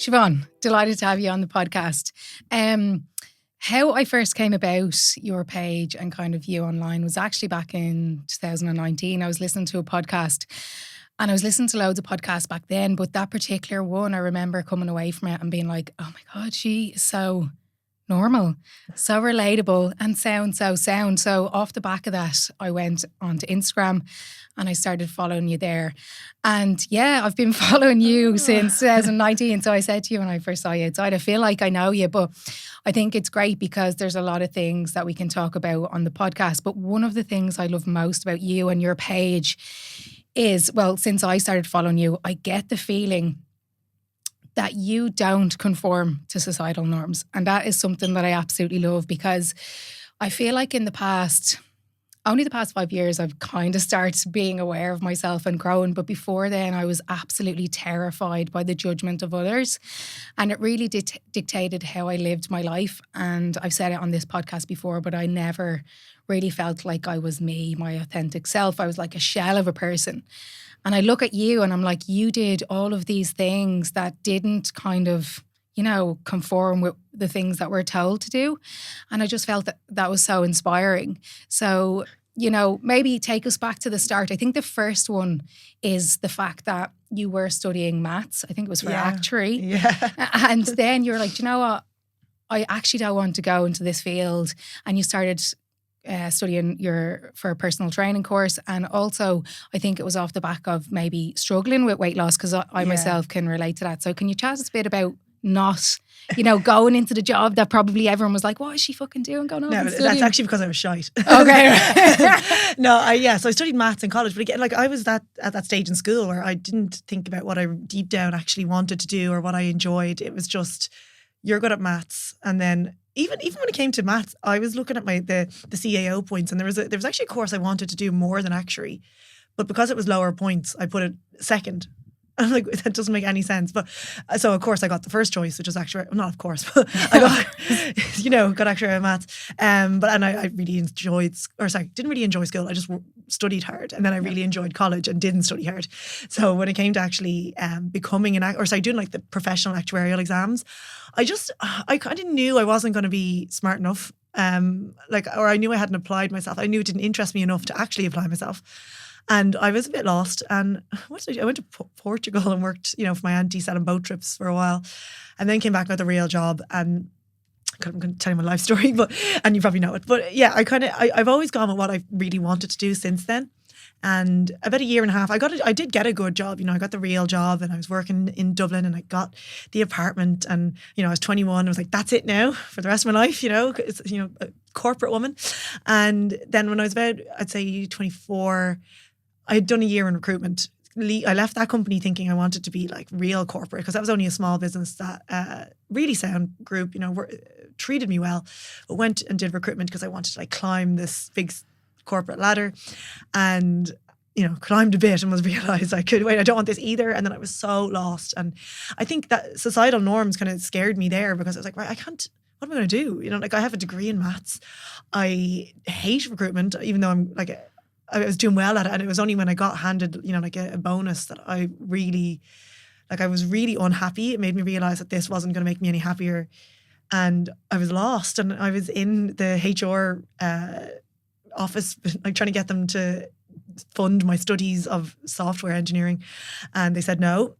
Siobhan, delighted to have you on the podcast. How I first came about your page and kind of you online was actually back in 2019. I was listening to a podcast and I was listening to loads of podcasts back then, but that particular one, I remember coming away from it and being like, oh my God, she is so normal, so relatable and sounds so sound. So off the back of that, I went onto Instagram and I started following you there. And yeah, I've been following you since 2019. So I said to you when I first saw you outside, I feel like I know you, but I think it's great because there's a lot of things that we can talk about on the podcast. But one of the things I love most about you and your page is, well, since I started following you, I get the feeling that you don't conform to societal norms. And that is something that I absolutely love because I feel like in the past, only the past 5 years, I've kind of started being aware of myself and growing. But before then, I was absolutely terrified by the judgment of others. And it really dictated how I lived my life. And I've said it on this podcast before, but I never really felt like I was me, my authentic self. I was like a shell of a person. And I look at you and I'm like, you did all of these things that didn't kind of, conform with the things that we're told to do. And I just felt that was so inspiring. So, maybe take us back to the start. I think the first one is the fact that you were studying maths. I think it was for actuary. Yeah. And then you're like, you know what? I actually don't want to go into this field. And you started studying for a personal training course. And also, I think it was off the back of maybe struggling with weight loss because I myself can relate to that. So can you chat us a bit about not, going into the job that probably everyone was like, what is she fucking doing going on? No, that's actually because I was shite. Okay. So I studied maths in college, but again, I was at that stage in school where I didn't think about what I deep down actually wanted to do or what I enjoyed. It was just, you're good at maths. And then even when it came to maths, I was looking at the CAO points, and there was actually a course I wanted to do more than actuary, but because it was lower points, I put it second. I'm like, that doesn't make any sense. But so of course I got the first choice, which was actuary. Well, not of course, but I got actuary maths. And I really didn't really enjoy school. I just studied hard, and then I really enjoyed college and didn't study hard. So when it came to actually becoming doing like the professional actuarial exams, I kind of knew I wasn't going to be smart enough. Or I knew I hadn't applied myself. I knew it didn't interest me enough to actually apply myself. And I was a bit lost. And I went to Portugal and worked, for my auntie selling boat trips for a while, and then came back with a real job. And I'm going to tell you my life story, and you probably know it. But yeah, I've always gone with what I really wanted to do since then. And about a year and a half, I did get a good job. I got the real job, and I was working in Dublin, and I got the apartment. And I was 21. I was like, that's it now for the rest of my life. It's, a corporate woman. And then when I was about, I'd say 24, I had done a year in recruitment. I left that company thinking I wanted to be like real corporate, because that was only a small business that really sound group, treated me well. But went and did recruitment because I wanted to climb this big corporate ladder, and climbed a bit and realised I don't want this either. And then I was so lost. And I think that societal norms kind of scared me there, because I was like, right, I can't, what am I going to do? I have a degree in maths. I hate recruitment, even though I was doing well at it. And it was only when I got handed, a bonus that I really, I was really unhappy. It made me realise that this wasn't going to make me any happier. And I was lost. And I was in the HR office, trying to get them to fund my studies of software engineering. And they said no.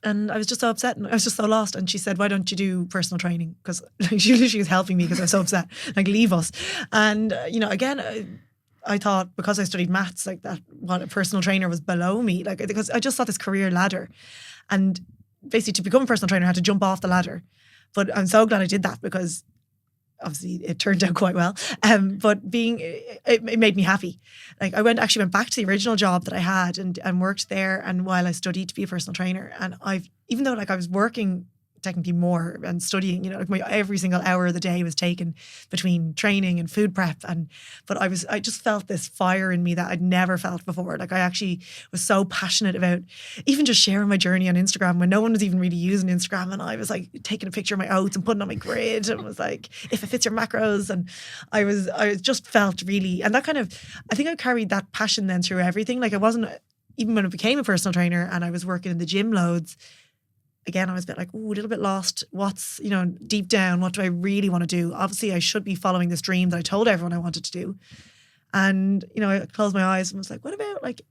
And I was just so upset, and I was just so lost. And she said, why don't you do personal training? Because she was helping me because I was so upset. Leave us. And, again, I thought because I studied maths, that what a personal trainer was below me, because I just saw this career ladder, and basically to become a personal trainer I had to jump off the ladder. But I'm so glad I did that, because obviously it turned out quite well. But it made me happy. I went back to the original job that I had and worked there, and while I studied to be a personal trainer, and even though I was working technically more and studying, every single hour of the day was taken between training and food prep, but I just felt this fire in me that I'd never felt before. I actually was so passionate about even just sharing my journey on Instagram when no one was even really using Instagram, and I was taking a picture of my oats and putting on my grid and was like, if it fits your macros. And I just felt really, and that kind of, I think I carried that passion then through everything. I wasn't, even when I became a personal trainer and I was working in the gym loads, again, I was a bit like, ooh, a little bit lost. What's, deep down, what do I really want to do? Obviously, I should be following this dream that I told everyone I wanted to do. And, I closed my eyes and was like, what about like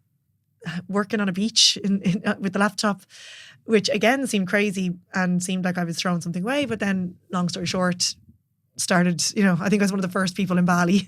working on a beach with the laptop, which again seemed crazy and seemed like I was throwing something away. But then, long story short, started, I think I was one of the first people in Bali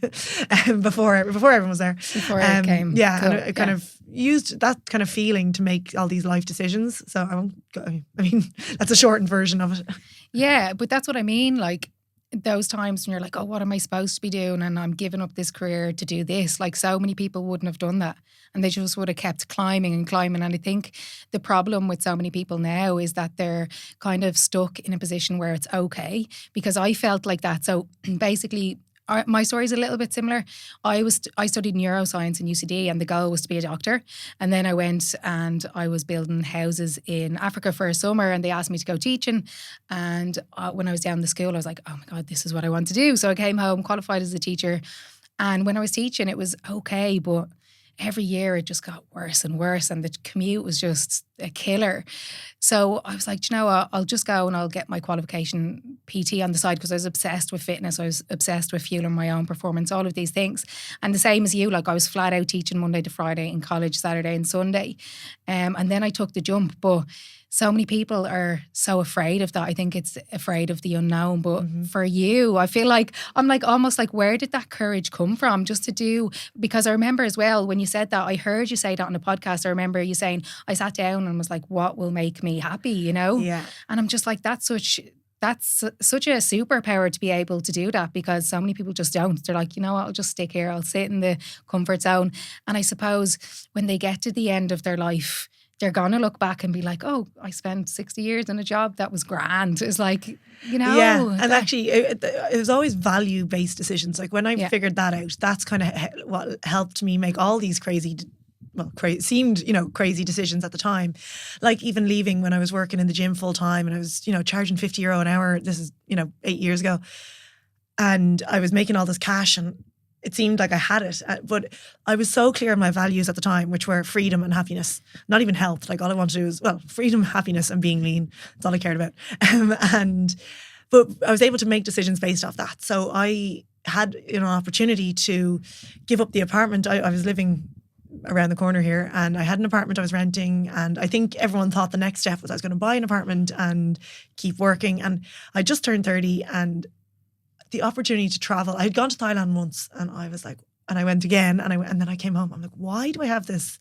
before everyone was there. Before it came. Yeah, Cool. and I kind of used that kind of feeling to make all these life decisions. So I won't go, I mean, that's a shortened version of it. Yeah, but that's what I mean. Like those times when you're like, oh, what am I supposed to be doing? And I'm giving up this career to do this. Like so many people wouldn't have done that. And they just would have kept climbing and climbing. And I think the problem with so many people now is that they're kind of stuck in a position where it's okay. Because I felt like that. So basically, my story is a little bit similar. I studied neuroscience in UCD and the goal was to be a doctor. And then I went and I was building houses in Africa for a summer and they asked me to go teaching. And when I was down in the school, I was like, oh my God, this is what I want to do. So I came home, qualified as a teacher. And when I was teaching, it was okay, but every year it just got worse and worse and the commute was just a killer. So I was like, do you know what? I'll just go and I'll get my qualification PT on the side because I was obsessed with fitness. I was obsessed with fueling my own performance, all of these things. And the same as you, like I was flat out teaching Monday to Friday in college, Saturday and Sunday. And then I took the jump. But so many people are so afraid of that. I think it's afraid of the unknown. But for you, I feel like, I'm like almost like, where did that courage come from just to do? Because I remember as well, when you said that, I heard you say that on a podcast. I remember you saying, I sat down and was like, what will make me happy, Yeah. And I'm just like, that's such a superpower to be able to do that because so many people just don't. They're like, you know what, I'll just stick here. I'll sit in the comfort zone. And I suppose when they get to the end of their life, they're going to look back and be like, oh, I spent 60 years in a job that was grand. It's like, Yeah, and actually it was always value-based decisions. Like when I figured that out, that's kind of what helped me make all these seemed crazy decisions at the time. Like even leaving when I was working in the gym full time and I was, charging €50 an hour. This is, 8 years ago. And I was making all this cash and it seemed like I had it, but I was so clear on my values at the time, which were freedom and happiness, not even health. Like all I wanted to do was, freedom, happiness and being lean. That's all I cared about. But I was able to make decisions based off that. So I had an opportunity to give up the apartment. I was living around the corner here and I had an apartment I was renting and I think everyone thought the next step was I was going to buy an apartment and keep working. And I just turned 30 and the opportunity to travel. I had gone to Thailand once and I was like, and I went again and then I came home. I'm like, why do I have this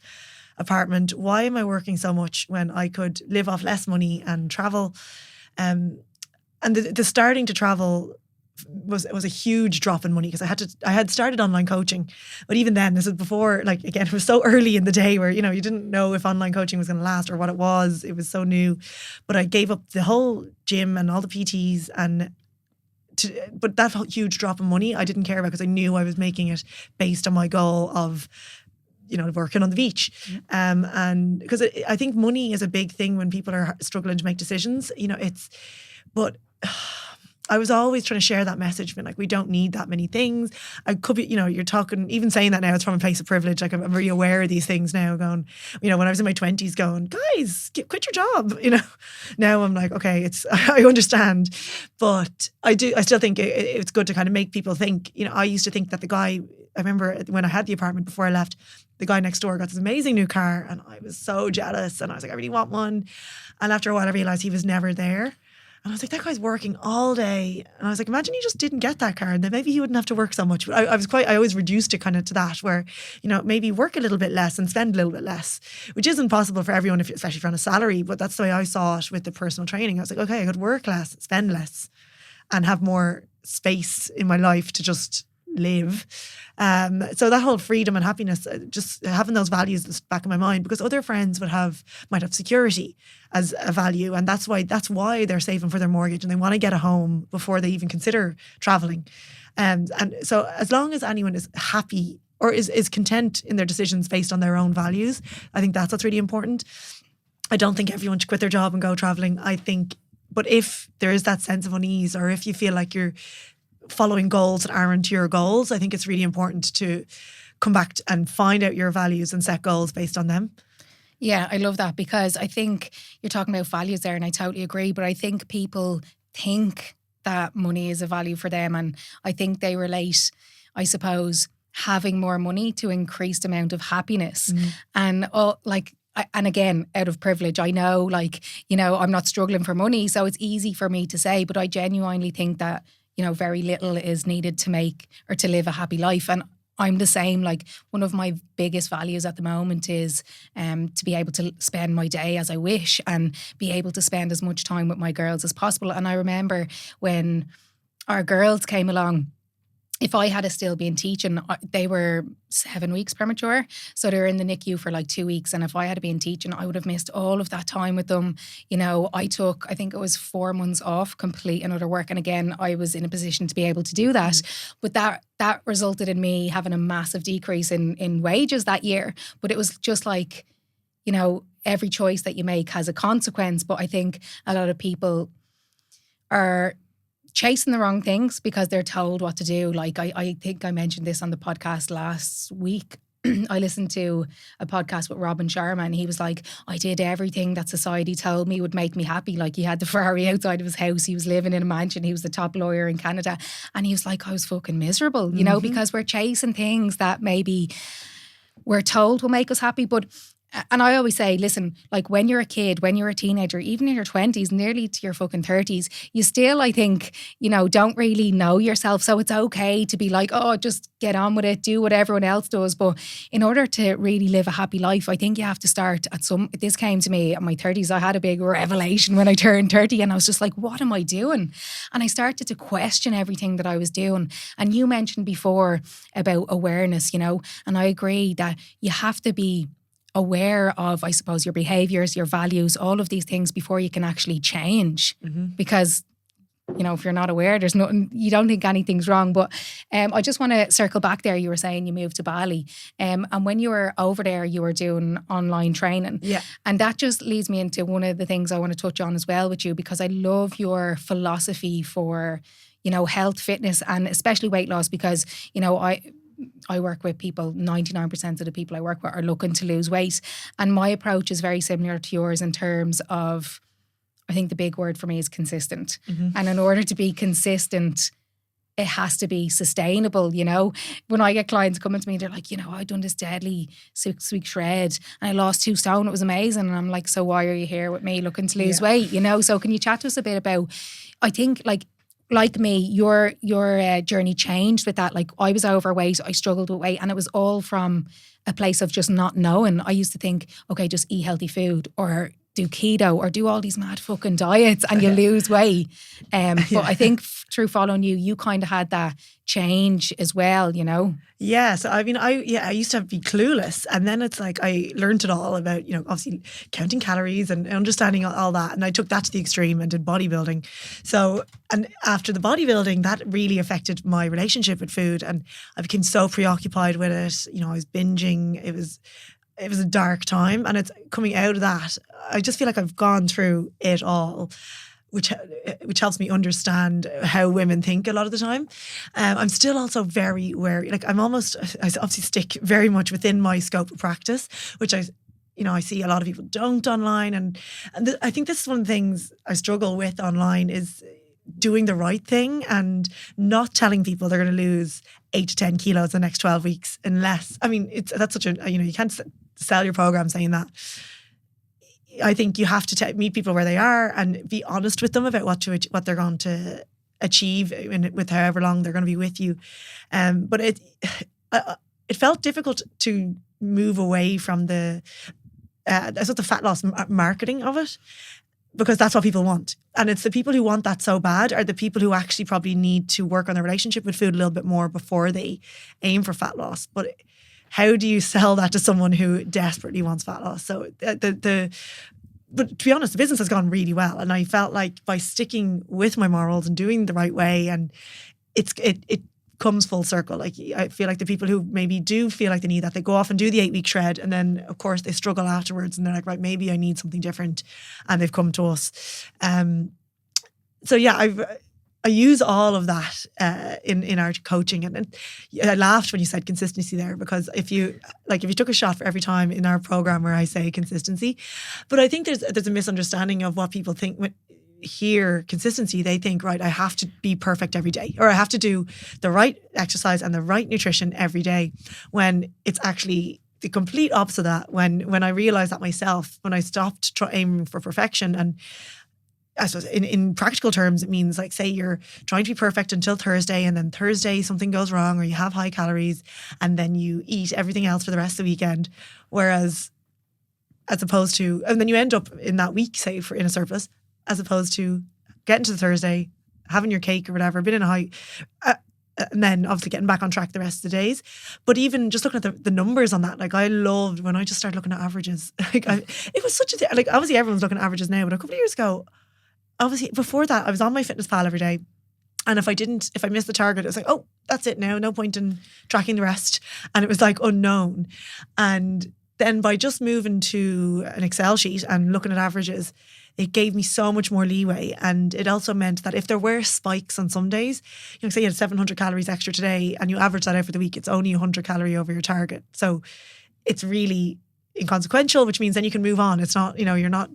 apartment? Why am I working so much when I could live off less money and travel? And the starting to travel was a huge drop in money because I had started online coaching, but even then, this is before, like again, it was so early in the day where, you didn't know if online coaching was going to last or what it was. It was so new, but I gave up the whole gym and all the PTs but that huge drop in money, I didn't care about because I knew I was making it based on my goal of, working on the beach. And because I think money is a big thing when people are struggling to make decisions, but I was always trying to share that message, being like, we don't need that many things. I could be, you're talking, even saying that now, it's from a place of privilege. Like I'm really aware of these things now going, when I was in my 20s going, guys, quit your job, Now I'm like, okay, I understand. But I still think it's good to kind of make people think, I used to think that I remember when I had the apartment before I left, the guy next door got this amazing new car and I was so jealous and I was like, I really want one. And after a while I realised he was never there. And I was like, that guy's working all day. And I was like, imagine he just didn't get that car and then maybe he wouldn't have to work so much. But I always reduced it kind of to that where, maybe work a little bit less and spend a little bit less, which isn't possible for everyone, especially if you're on a salary. But that's the way I saw it with the personal training. I was like, okay, I could work less, spend less and have more space in my life to just live. So that whole freedom and happiness, just having those values in the back of my mind, because other friends might have security as a value, and that's why they're saving for their mortgage and they want to get a home before they even consider traveling. And so as long as anyone is happy or is content in their decisions based on their own values, I think that's what's really important. I don't think everyone should quit their job and go traveling. But if there is that sense of unease, or if you feel like you're following goals that aren't your goals, I think it's really important to come back and find out your values and set goals based on them. Yeah, I love that, because I think you're talking about values there, and I totally agree. But I think people think that money is a value for them, and I think they relate, I suppose, having more money to increased amount of happiness. And and again, out of privilege, I know, I'm not struggling for money, so it's easy for me to say, but I genuinely think that, very little is needed to make or to live a happy life. And I'm the same. Like, one of my biggest values at the moment is to be able to spend my day as I wish and be able to spend as much time with my girls as possible. And I remember when our girls came along, if I had still been teaching, they were 7 weeks premature. So they were in the NICU for like 2 weeks. And if I had been teaching, I would have missed all of that time with them. I took, I think it was 4 months off, complete another work. And again, I was in a position to be able to do that. But that resulted in me having a massive decrease in wages that year. But it was just like, every choice that you make has a consequence. But I think a lot of people are chasing the wrong things because they're told what to do. Like, I think I mentioned this on the podcast last week. I listened to a podcast with Robin Sharma, and he was like, I did everything that society told me would make me happy. Like, he had the Ferrari outside of his house. He was living in a mansion. He was the top lawyer in Canada. And he was like, I was fucking miserable, because we're chasing things that maybe we're told will make us happy. And I always say, listen, like, when you're a kid, when you're a teenager, even in your 20s, nearly to your fucking 30s, you still, I think, don't really know yourself. So it's okay to be like, oh, just get on with it, do what everyone else does. But in order to really live a happy life, I think you have to start this came to me at my 30s. I had a big revelation when I turned 30, and I was just like, what am I doing? And I started to question everything that I was doing. And you mentioned before about awareness, and I agree that you have to be aware of, I suppose, your behaviours, your values, all of these things before you can actually change. Because, if you're not aware, there's nothing, you don't think anything's wrong. But I just want to circle back there. You were saying you moved to Bali. And when you were over there, you were doing online training. Yeah. And that just leads me into one of the things I want to touch on as well with you, because I love your philosophy for, health, fitness, and especially weight loss, because, I work with people, 99% of the people I work with are looking to lose weight. And my approach is very similar to yours in terms of, I think the big word for me is consistent. And in order to be consistent, it has to be sustainable, When I get clients coming to me, they're like, I've done this deadly 6-week shred and I lost 2 stone. It was amazing. And I'm like, so why are you here with me looking to lose weight, So can you chat to us a bit about, I think, like me, your journey changed with that. Like, I was overweight, I struggled with weight, and it was all from a place of just not knowing. I used to think, okay, just eat healthy food or do keto or do all these mad fucking diets and you lose weight. But I think through following you, you kind of had that change as well, Yeah, so I mean, I used to be clueless, and then it's like I learned it all about, obviously counting calories and understanding all that, and I took that to the extreme and did bodybuilding. So, and after the bodybuilding, that really affected my relationship with food, and I became so preoccupied with it. I was binging. It was a dark time, and it's coming out of that. I just feel like I've gone through it all, which helps me understand how women think a lot of the time. I'm still also very wary. Like, I obviously stick very much within my scope of practice, which I see a lot of people don't online. And I think this is one of the things I struggle with online is doing the right thing and not telling people they're going to lose 8 to 10 kilos the next 12 weeks unless, that's such a, you can't sell your program saying that. I think you have to meet people where they are and be honest with them about what they're going to achieve with however long they're going to be with you. But it felt difficult to move away from the fat loss marketing of it, because that's what people want. And it's the people who want that so bad are the people who actually probably need to work on their relationship with food a little bit more before they aim for fat loss. But how do you sell that to someone who desperately wants fat loss? So but to be honest, the business has gone really well. And I felt like by sticking with my morals and doing the right way, and it comes full circle. Like, I feel like the people who maybe do feel like they need that, they go off and do the 8-week shred, and then of course they struggle afterwards, and they're like, right, maybe I need something different, and they've come to us. So yeah, I use all of that in our coaching, and I laughed when you said consistency there, because if you took a shot for every time in our program where I say consistency, but I think there's a misunderstanding of what people think when hear consistency. They think, right, I have to be perfect every day, or I have to do the right exercise and the right nutrition every day, when it's actually the complete opposite of that. When I realized that myself, when I stopped aiming for perfection. And I suppose in practical terms, it means, like, say you're trying to be perfect until Thursday, and then Thursday something goes wrong, or you have high calories, and then you eat everything else for the rest of the weekend. Whereas, as opposed to, and then you end up in that week, say, in a surplus, as opposed to getting to the Thursday, having your cake or whatever, been in a high, and then obviously getting back on track the rest of the days. But even just looking at the numbers on that, like, I loved when I just started looking at averages. Like, it was such a, like, obviously everyone's looking at averages now, but a couple of years ago, obviously before that, I was on my MyFitnessPal every day. And if I missed the target, it was like, oh, that's it now. No point in tracking the rest. And it was like unknown. And then by just moving to an Excel sheet and looking at averages, it gave me so much more leeway. And it also meant that if there were spikes on some days, say you had 700 calories extra today and you average that out for the week, it's only 100 calorie over your target. So it's really inconsequential, which means then you can move on. It's not, you're not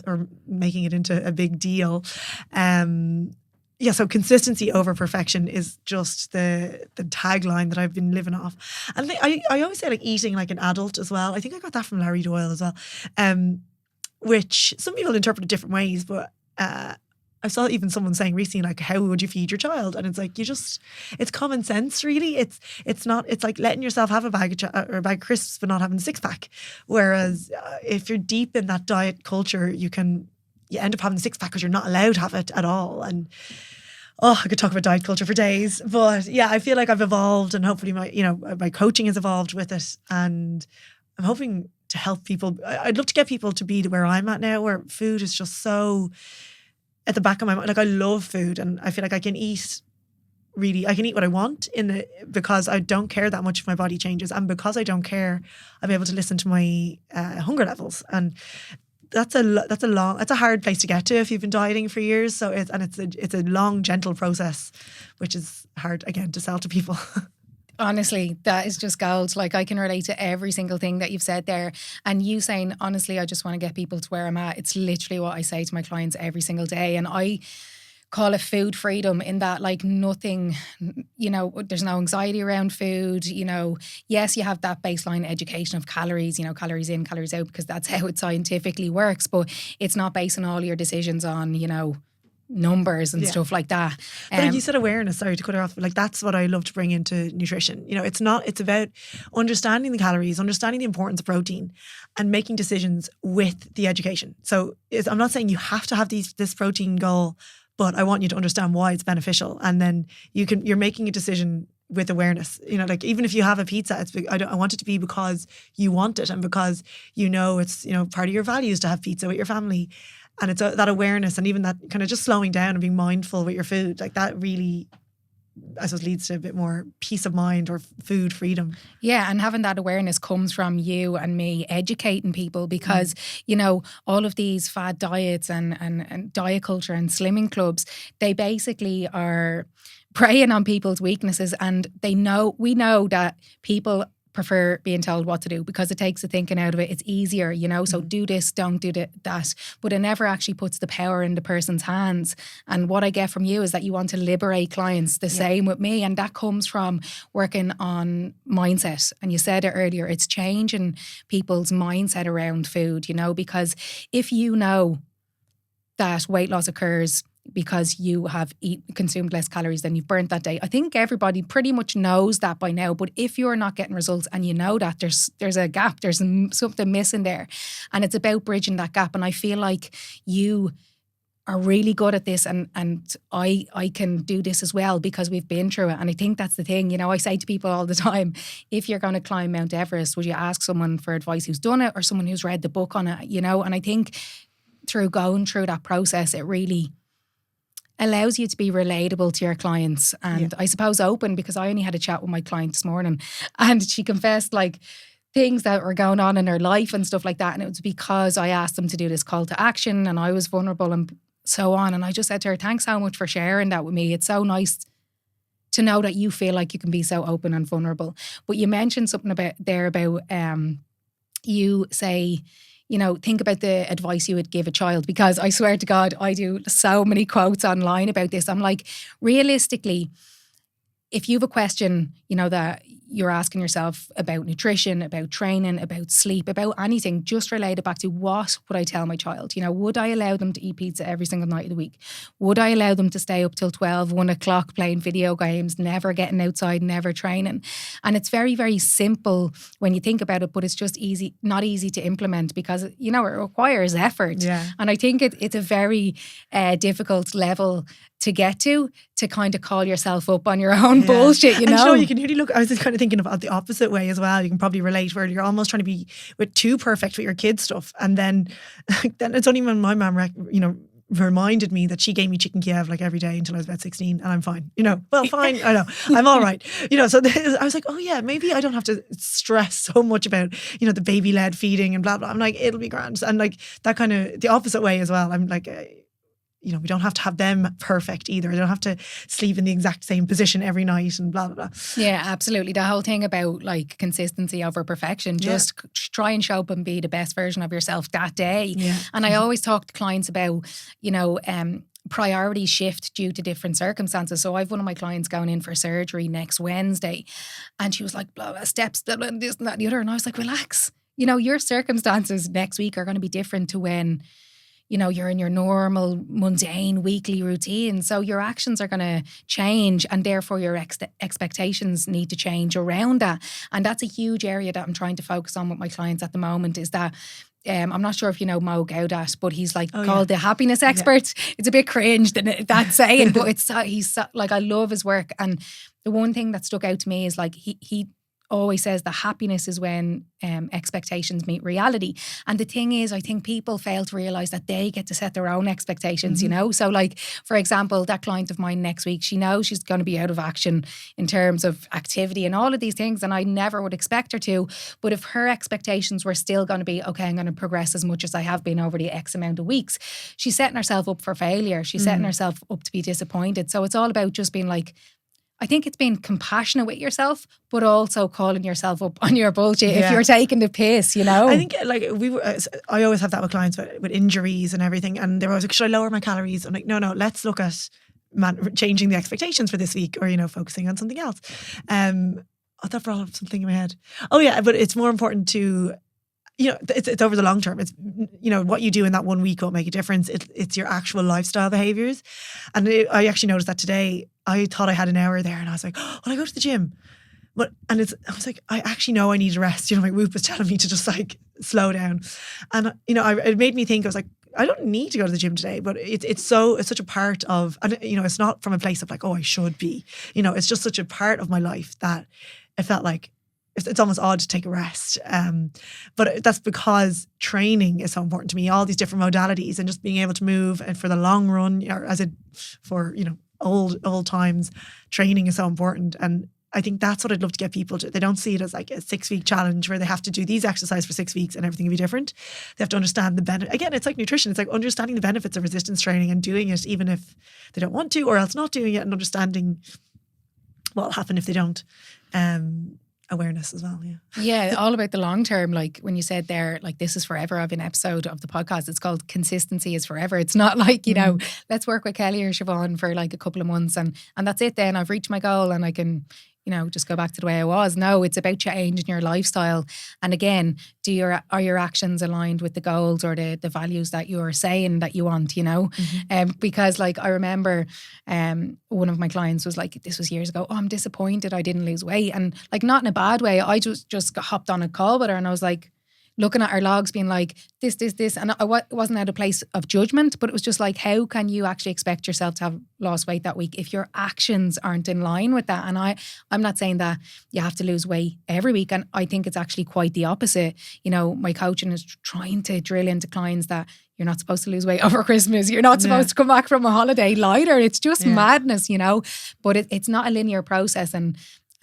or making it into a big deal. So consistency over perfection is just the tagline that I've been living off. And I always say, like, eating like an adult as well. I think I got that from Larry Doyle as well, which some people interpret it different ways. But I saw even someone saying recently, like, how would you feed your child? And it's like, it's common sense, really. It's not, it's like letting yourself have a bag of crisps but not having a six pack. Whereas if you're deep in that diet culture, you end up having the six pack because you're not allowed to have it at all. And I could talk about diet culture for days. But yeah, I feel like I've evolved, and hopefully my coaching has evolved with it. And I'm hoping to help people. I'd love to get people to be where I'm at now, where food is just so at the back of my mind. Like, I love food, and I feel like I can eat what I want because I don't care that much if my body changes. And because I don't care, I'm able to listen to my hunger levels. And that's a hard place to get to if you've been dieting for years. So it's a long, gentle process, which is hard, again, to sell to people. Honestly, that is just gold. Like, I can relate to every single thing that you've said there. And you saying, honestly, I just want to get people to where I'm at. It's literally what I say to my clients every single day. And I call it food freedom, in that, like, nothing, there's no anxiety around food. Yes, you have that baseline education of calories, calories in, calories out, because that's how it scientifically works. But it's not basing all your decisions on, numbers and stuff like that. But you said awareness, sorry to cut her off, like, that's what I love to bring into nutrition. It's about understanding the calories, understanding the importance of protein, and making decisions with the education. So I'm not saying you have to have this protein goal, but I want you to understand why it's beneficial. And then you're making a decision with awareness. Like, even if you have a pizza, I want it to be because you want it, and because it's part of your values to have pizza with your family. And it's that awareness, and even that kind of just slowing down and being mindful with your food, like, that really, I suppose, leads to a bit more peace of mind, or food freedom. Yeah, and having that awareness comes from you and me educating people, because, all of these fad diets and diet culture and slimming clubs, they basically are preying on people's weaknesses. And we know that people prefer being told what to do because it takes the thinking out of it. It's easier, so do this, don't do that. But it never actually puts the power in the person's hands. And what I get from you is that you want to liberate clients. The same with me. And that comes from working on mindset. And you said it earlier, it's changing people's mindset around food, because if you know that weight loss occurs because you have consumed less calories than you've burnt that day. I think everybody pretty much knows that by now. But if you're not getting results and you know that, there's a gap, there's something missing there. And it's about bridging that gap. And I feel like you are really good at this, and I can do this as well because we've been through it. And I think that's the thing. I say to people all the time, if you're going to climb Mount Everest, would you ask someone for advice who's done it, or someone who's read the book on it? And I think through going through that process, it really allows you to be relatable to your clients, and I suppose open, because I only had a chat with my client this morning, and she confessed, like, things that were going on in her life and stuff like that. And it was because I asked them to do this call to action, and I was vulnerable and so on. And I just said to her, thanks so much for sharing that with me. It's so nice to know that you feel like you can be so open and vulnerable. But you mentioned something about you say, think about the advice you would give a child, because I swear to God, I do so many quotes online about this. I'm like, realistically, if you have a question, that you're asking yourself about nutrition, about training, about sleep, about anything, just relate it back to what would I tell my child? Would I allow them to eat pizza every single night of the week? Would I allow them to stay up till 12, 1 o'clock playing video games, never getting outside, never training? And it's very, very simple when you think about it, but it's just not easy to implement because, it requires effort. Yeah. And I think it's a very difficult level to get to kind of call yourself up on your own bullshit, And you can really look, I was just kind of thinking about the opposite way as well. You can probably relate where you're almost trying to be too perfect with your kids' stuff. And then it's only when my mum, reminded me that she gave me chicken Kiev like every day until I was about 16 and I'm fine, well, fine, I know, I'm all right, so I was like, oh yeah, maybe I don't have to stress so much about, the baby-led feeding and blah, blah. I'm like, it'll be grand. And like that kind of the opposite way as well. I'm like, we don't have to have them perfect either. They don't have to sleep in the exact same position every night and blah, blah, blah. Yeah, absolutely. The whole thing about like consistency over perfection, just try and show up and be the best version of yourself that day. Yeah. And I always talk to clients about, priorities shift due to different circumstances. So I've one of my clients going in for surgery next Wednesday and she was like, blah, blah, steps, blah, blah, this and that and the other. And I was like, relax. Your circumstances next week are going to be different to when you're in your normal, mundane weekly routine. So your actions are going to change and therefore your expectations need to change around that. And that's a huge area that I'm trying to focus on with my clients at the moment is that I'm not sure if you know Mo Gaudat, but he's called the happiness expert. Yeah. It's a bit cringe that saying, but he's like, I love his work. And the one thing that stuck out to me is like he always says that happiness is when expectations meet reality. And the thing is, I think people fail to realise that they get to set their own expectations, So like, for example, that client of mine next week, she knows she's going to be out of action in terms of activity and all of these things. And I never would expect her to. But if her expectations were still going to be, okay, I'm going to progress as much as I have been over the X amount of weeks, she's setting herself up for failure. She's setting herself up to be disappointed. So it's all about just being like, I think it's being compassionate with yourself, but also calling yourself up on your bullshit if you're taking the piss, I think I always have that with clients with injuries and everything. And they're always like, should I lower my calories? I'm like, no, let's look at changing the expectations for this week or, focusing on something else. I thought brought up something in my head. Oh yeah, but it's more important to, it's over the long term. It's, what you do in that 1 week won't make a difference. It's your actual lifestyle behaviours. And I actually noticed that today. I thought I had an hour there and I was like, oh, I go to the gym. I was like, I actually know I need a rest. My Whoop was telling me to just like slow down. And, it made me think, I was like, I don't need to go to the gym today, but it's such a part of, and it's not from a place of like, oh, I should be, it's just such a part of my life that it felt like, it's almost odd to take a rest. But that's because training is so important to me, all these different modalities and just being able to move and for the long run, or for old times, training is so important. And I think that's what I'd love to get people to. They don't see it as like a 6-week challenge where they have to do these exercises for 6 weeks and everything will be different. They have to understand the benefit. Again, it's like nutrition. It's like understanding the benefits of resistance training and doing it even if they don't want to, or else not doing it, and understanding what will happen if they don't. Awareness as well, yeah, all about the long term. Like when you said there, like this is forever. I have an episode of the podcast, it's called Consistency is Forever. It's not like let's work with Kellie or Siobhan for like a couple of months and that's it, then I've reached my goal and I can just go back to the way I was. No, it's about changing your lifestyle. And again, are your actions aligned with the goals or the values that you're saying that you want, because like I remember one of my clients was like, this was years ago, oh, I'm disappointed I didn't lose weight. And like not in a bad way. I just hopped on a call with her and I was like, looking at our logs being like this. And it wasn't out of place of judgment, but it was just like, how can you actually expect yourself to have lost weight that week if your actions aren't in line with that? And I'm not saying that you have to lose weight every week. And I think it's actually quite the opposite. My coaching is trying to drill into clients that you're not supposed to lose weight over Christmas. You're not supposed to come back from a holiday lighter. It's just madness, but it's not a linear process. And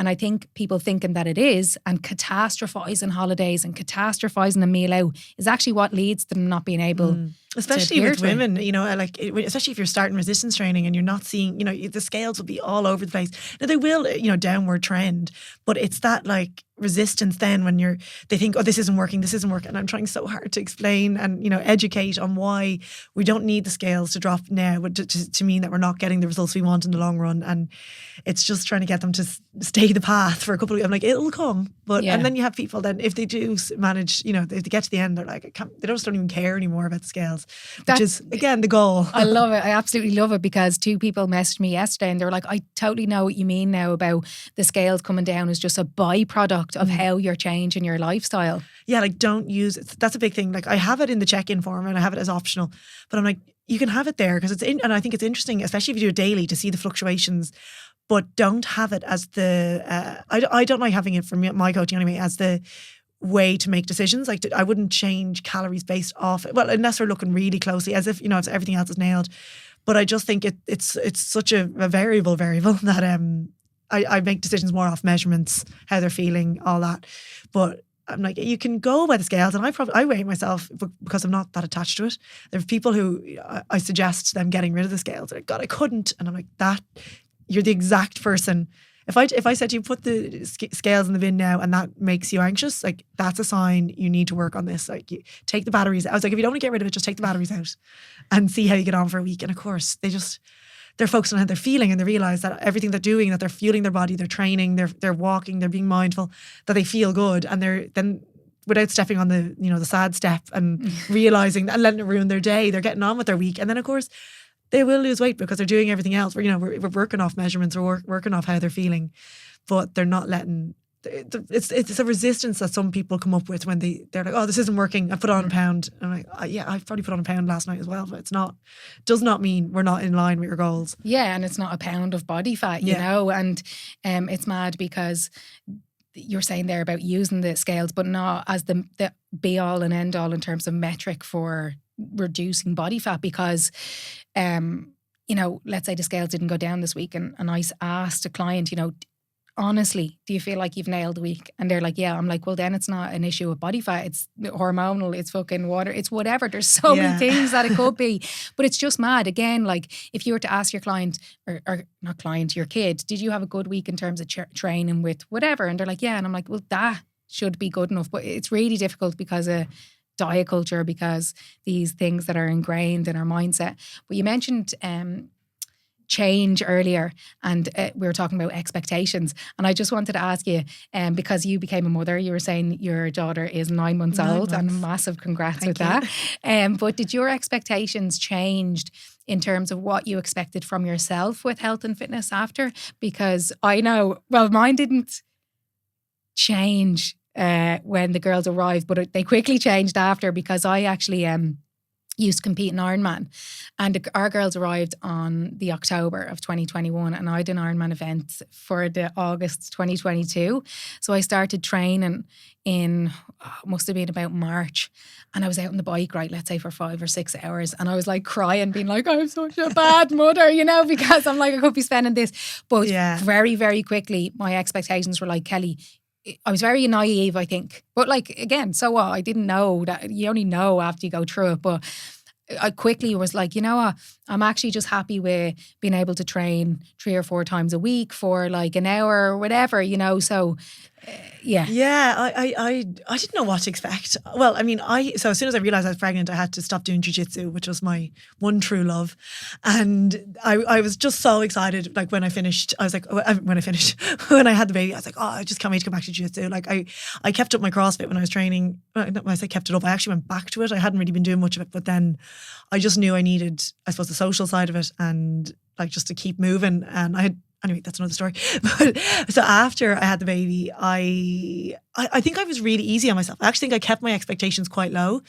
I think people thinking that it is and catastrophizing holidays and catastrophizing a meal out is actually what leads to them not being able Especially adhere with to. women, like especially if you're starting resistance training and you're not seeing, the scales will be all over the place. Now they will, downward trend, but it's that like resistance then when they think, oh, this isn't working. And I'm trying so hard to explain and, educate on why we don't need the scales to drop now, but to mean that we're not getting the results we want in the long run. And it's just trying to get them to stay the path for a couple of, I'm like, it'll come. But, and then you have people then, if they do manage, if they get to the end, they're like, they don't even care anymore about the scales, which is again, the goal. I love it. I absolutely love it, because 2 people messaged me yesterday and they were like, I totally know what you mean now about the scales coming down as just a byproduct of how you're changing your lifestyle. Yeah, like don't use it. That's a big thing. Like I have it in the check-in form and I have it as optional, but I'm like, you can have it there because and I think it's interesting, especially if you do it daily, to see the fluctuations, but don't have it as the, I don't like having it for my coaching anyway, as the way to make decisions. Like I wouldn't change calories based off, well, unless we're looking really closely, as if, if everything else is nailed. But I just think it's such a variable that I make decisions more off measurements, how they're feeling, all that. But I'm like, you can go by the scales, and I weigh myself because I'm not that attached to it. There are people who I suggest them getting rid of the scales. They're like, God, I couldn't. And I'm like, you're the exact person. If I said to you, put the scales in the bin now, and that makes you anxious, like that's a sign you need to work on this. Like you take the batteries. I was like, if you don't want to get rid of it, just take the batteries out and see how you get on for a week. And of course, they're focused on how they're feeling, and they realize that everything they're doing, that they're fueling their body, they're training, they're walking, they're being mindful, that they feel good, and they're then, without stepping on the sad step and realizing and letting it ruin their day, they're getting on with their week. And then of course they will lose weight because they're doing everything else. We're working off measurements, or working off how they're feeling, but they're not letting. It's a resistance that some people come up with when they're like, oh, this isn't working, I put on a pound. And I'm like, yeah, I've probably put on a pound last night as well, but does not mean we're not in line with your goals. Yeah, and it's not a pound of body fat, you know, and it's mad because you're saying there about using the scales, but not as the be all and end all in terms of metric for reducing body fat, because let's say the scales didn't go down this week, and I asked a client, honestly, do you feel like you've nailed the week? And they're like, yeah. I'm like, well, then it's not an issue of body fat. It's hormonal, it's fucking water, it's whatever. There's so many things that it could be. But it's just mad. Again, like if you were to ask your client, or not client, your kid, did you have a good week in terms of training with whatever? And they're like, yeah. And I'm like, well, that should be good enough. But it's really difficult because of diet culture, because these things that are ingrained in our mindset. But you mentioned change earlier, and we were talking about expectations, and I just wanted to ask you, because you became a mother, you were saying your daughter is 9 months old, and massive congrats with that. But did your expectations changed in terms of what you expected from yourself with health and fitness after? Because I know, well, mine didn't change when the girls arrived, but they quickly changed after, because I actually used to compete in Ironman, and our girls arrived on the October of 2021, and I did an Ironman event for the August 2022. So I started training in must have been about March, and I was out on the bike, right, let's say for 5 or 6 hours, and I was like crying, being like, I'm such a bad mother, because I'm like, I could be spending this. But very, very quickly my expectations were like, Kellie, I was very naive, I think. But like, again, so what? I didn't know that. You only know after you go through it. But I quickly was like, you know what? I'm actually just happy with being able to train 3 or 4 times a week for like an hour or whatever, So, yeah. Yeah, I didn't know what to expect. Well, I mean, so as soon as I realised I was pregnant, I had to stop doing jiu-jitsu, which was my one true love. And I was just so excited. Like when I finished, I was like, when I had the baby, I was like, oh, I just can't wait to come back to jiu-jitsu. Like I kept up my CrossFit when I was training. When I say kept it up, I actually went back to it. I hadn't really been doing much of it, but then I just knew I needed, I suppose, the social side of it, and like just to keep moving. And anyway, that's another story. But so after I had the baby, I think I was really easy on myself. I actually think I kept my expectations quite low.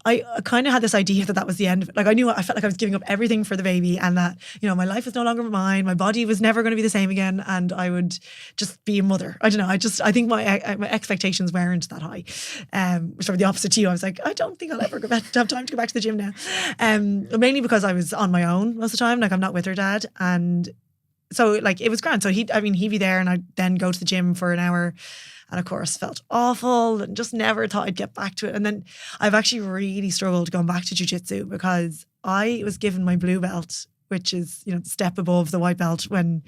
I kind of had this idea that was the end of it. Like I felt like I was giving up everything for the baby, and that, my life was no longer mine. My body was never going to be the same again, and I would just be a mother. I don't know. I think my expectations weren't that high. Sort of the opposite to you. I was like, I don't think I'll ever have time to go back to the gym now. Mainly because I was on my own most of the time. Like I'm not with her dad, and so like it was grand. So he'd be there, and I'd then go to the gym for an hour, And of course felt awful and just never thought I'd get back to it. And then I've actually really struggled going back to jiu-jitsu because I was given my blue belt, which is, the step above the white belt, when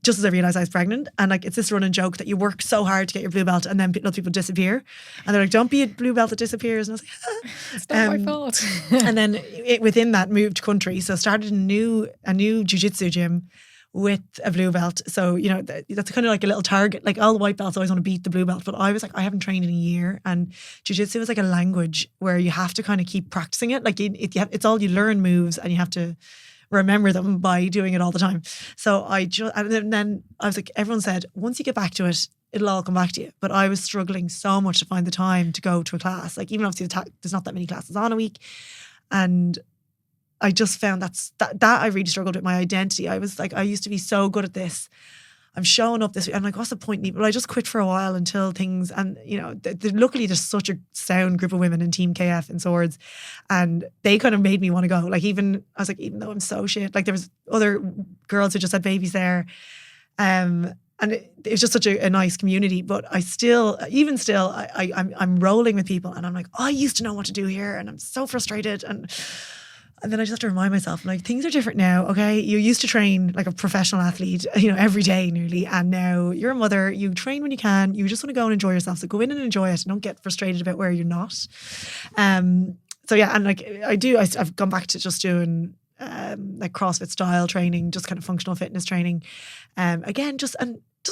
just as I realised I was pregnant. And like, it's this running joke that you work so hard to get your blue belt and then other people disappear. And they're like, don't be a blue belt that disappears. And I was like, It's not my fault. And then within that moved country. So started a new jiu-jitsu gym with a blue belt. So, that's kind of like a little target. Like all the white belts always want to beat the blue belt. But I was like, I haven't trained in a year. And jiu-jitsu is like a language where you have to kind of keep practicing it. Like it's all, you learn moves and you have to remember them by doing it all the time. So and then I was like, everyone said, once you get back to it, it'll all come back to you. But I was struggling so much to find the time to go to a class. Like even obviously there's not that many classes on a week. And I just found that I really struggled with my identity. I was like, I used to be so good at this. I'm showing up this week. I'm like, what's the point? Well, I just quit for a while until things, and luckily there's such a sound group of women in Team KF and Swords, and they kind of made me want to go. Like even though I'm so shit, like there was other girls who just had babies there, and it was just such a nice community. But I'm rolling with people, and I'm like, I used to know what to do here, and I'm so frustrated. And then I just have to remind myself, like, things are different now, okay? You used to train like a professional athlete, every day nearly. And now you're a mother, you train when you can, you just want to go and enjoy yourself. So go in and enjoy it. Don't get frustrated about where you're not. So yeah, and like I've gone back to just doing like CrossFit style training, just kind of functional fitness training. Again, just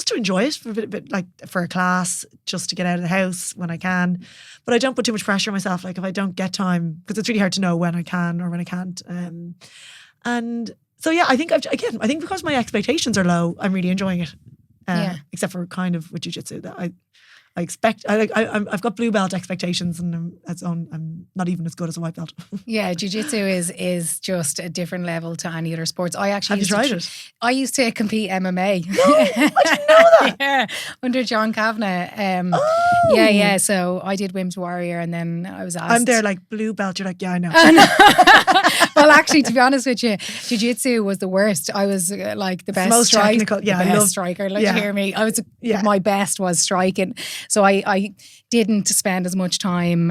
to enjoy it for a bit, like for a class, just to get out of the house when I can. But I don't put too much pressure on myself. Like if I don't get time, because it's really hard to know when I can or when I can't. And so yeah, I think because my expectations are low, I'm really enjoying it. Except for kind of with jiu-jitsu that I expect. I've got blue belt expectations, and I'm not even as good as a white belt. Yeah, jiu-jitsu is just a different level to any other sports. I actually Have you tried it? I used to compete MMA. No, I didn't know that. Yeah, under John Kavanagh. Yeah. So I did Women's Warrior, and then I was asked. I'm there like blue belt. You're like, yeah, I know. Well, actually, to be honest with you, jiu-jitsu was the worst. I was like the best most technical. Yeah, I love striker. Like, you hear me? I was my best was striking. So I didn't spend as much time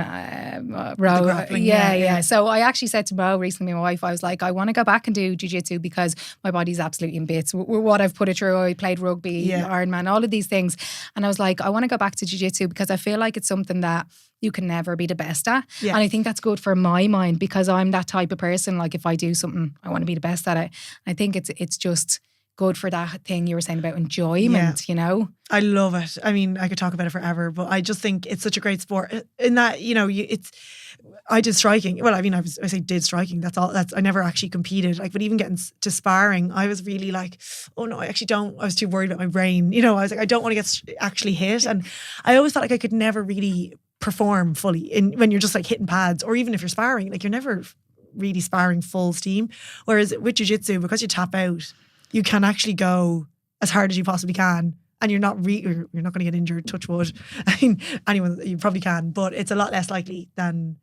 grappling. Yeah. So I actually said to Mo recently, my wife, I was like, I want to go back and do jiu-jitsu because my body's absolutely in bits. What I've put it through, I played rugby, Ironman, all of these things. And I was like, I want to go back to jiu-jitsu because I feel like it's something that you can never be the best at. Yeah. And I think that's good for my mind because I'm that type of person. Like if I do something, I want to be the best at it. I think it's just good for that thing you were saying about enjoyment, I love it. I mean, I could talk about it forever, but I just think it's such a great sport in that, I did striking. Well, I mean, I did striking. That's all. I never actually competed. Like, but even getting to sparring, I was really like, oh no, I actually don't. I was too worried about my brain. I was like, I don't want to get actually hit. And I always felt like I could never really perform fully when you're just like hitting pads, or even if you're sparring, like you're never really sparring full steam. Whereas with jiu-jitsu, because you tap out, you can actually go as hard as you possibly can, and you're not going to get injured. Touch wood. I mean, anyone, you probably can, but it's a lot less likely than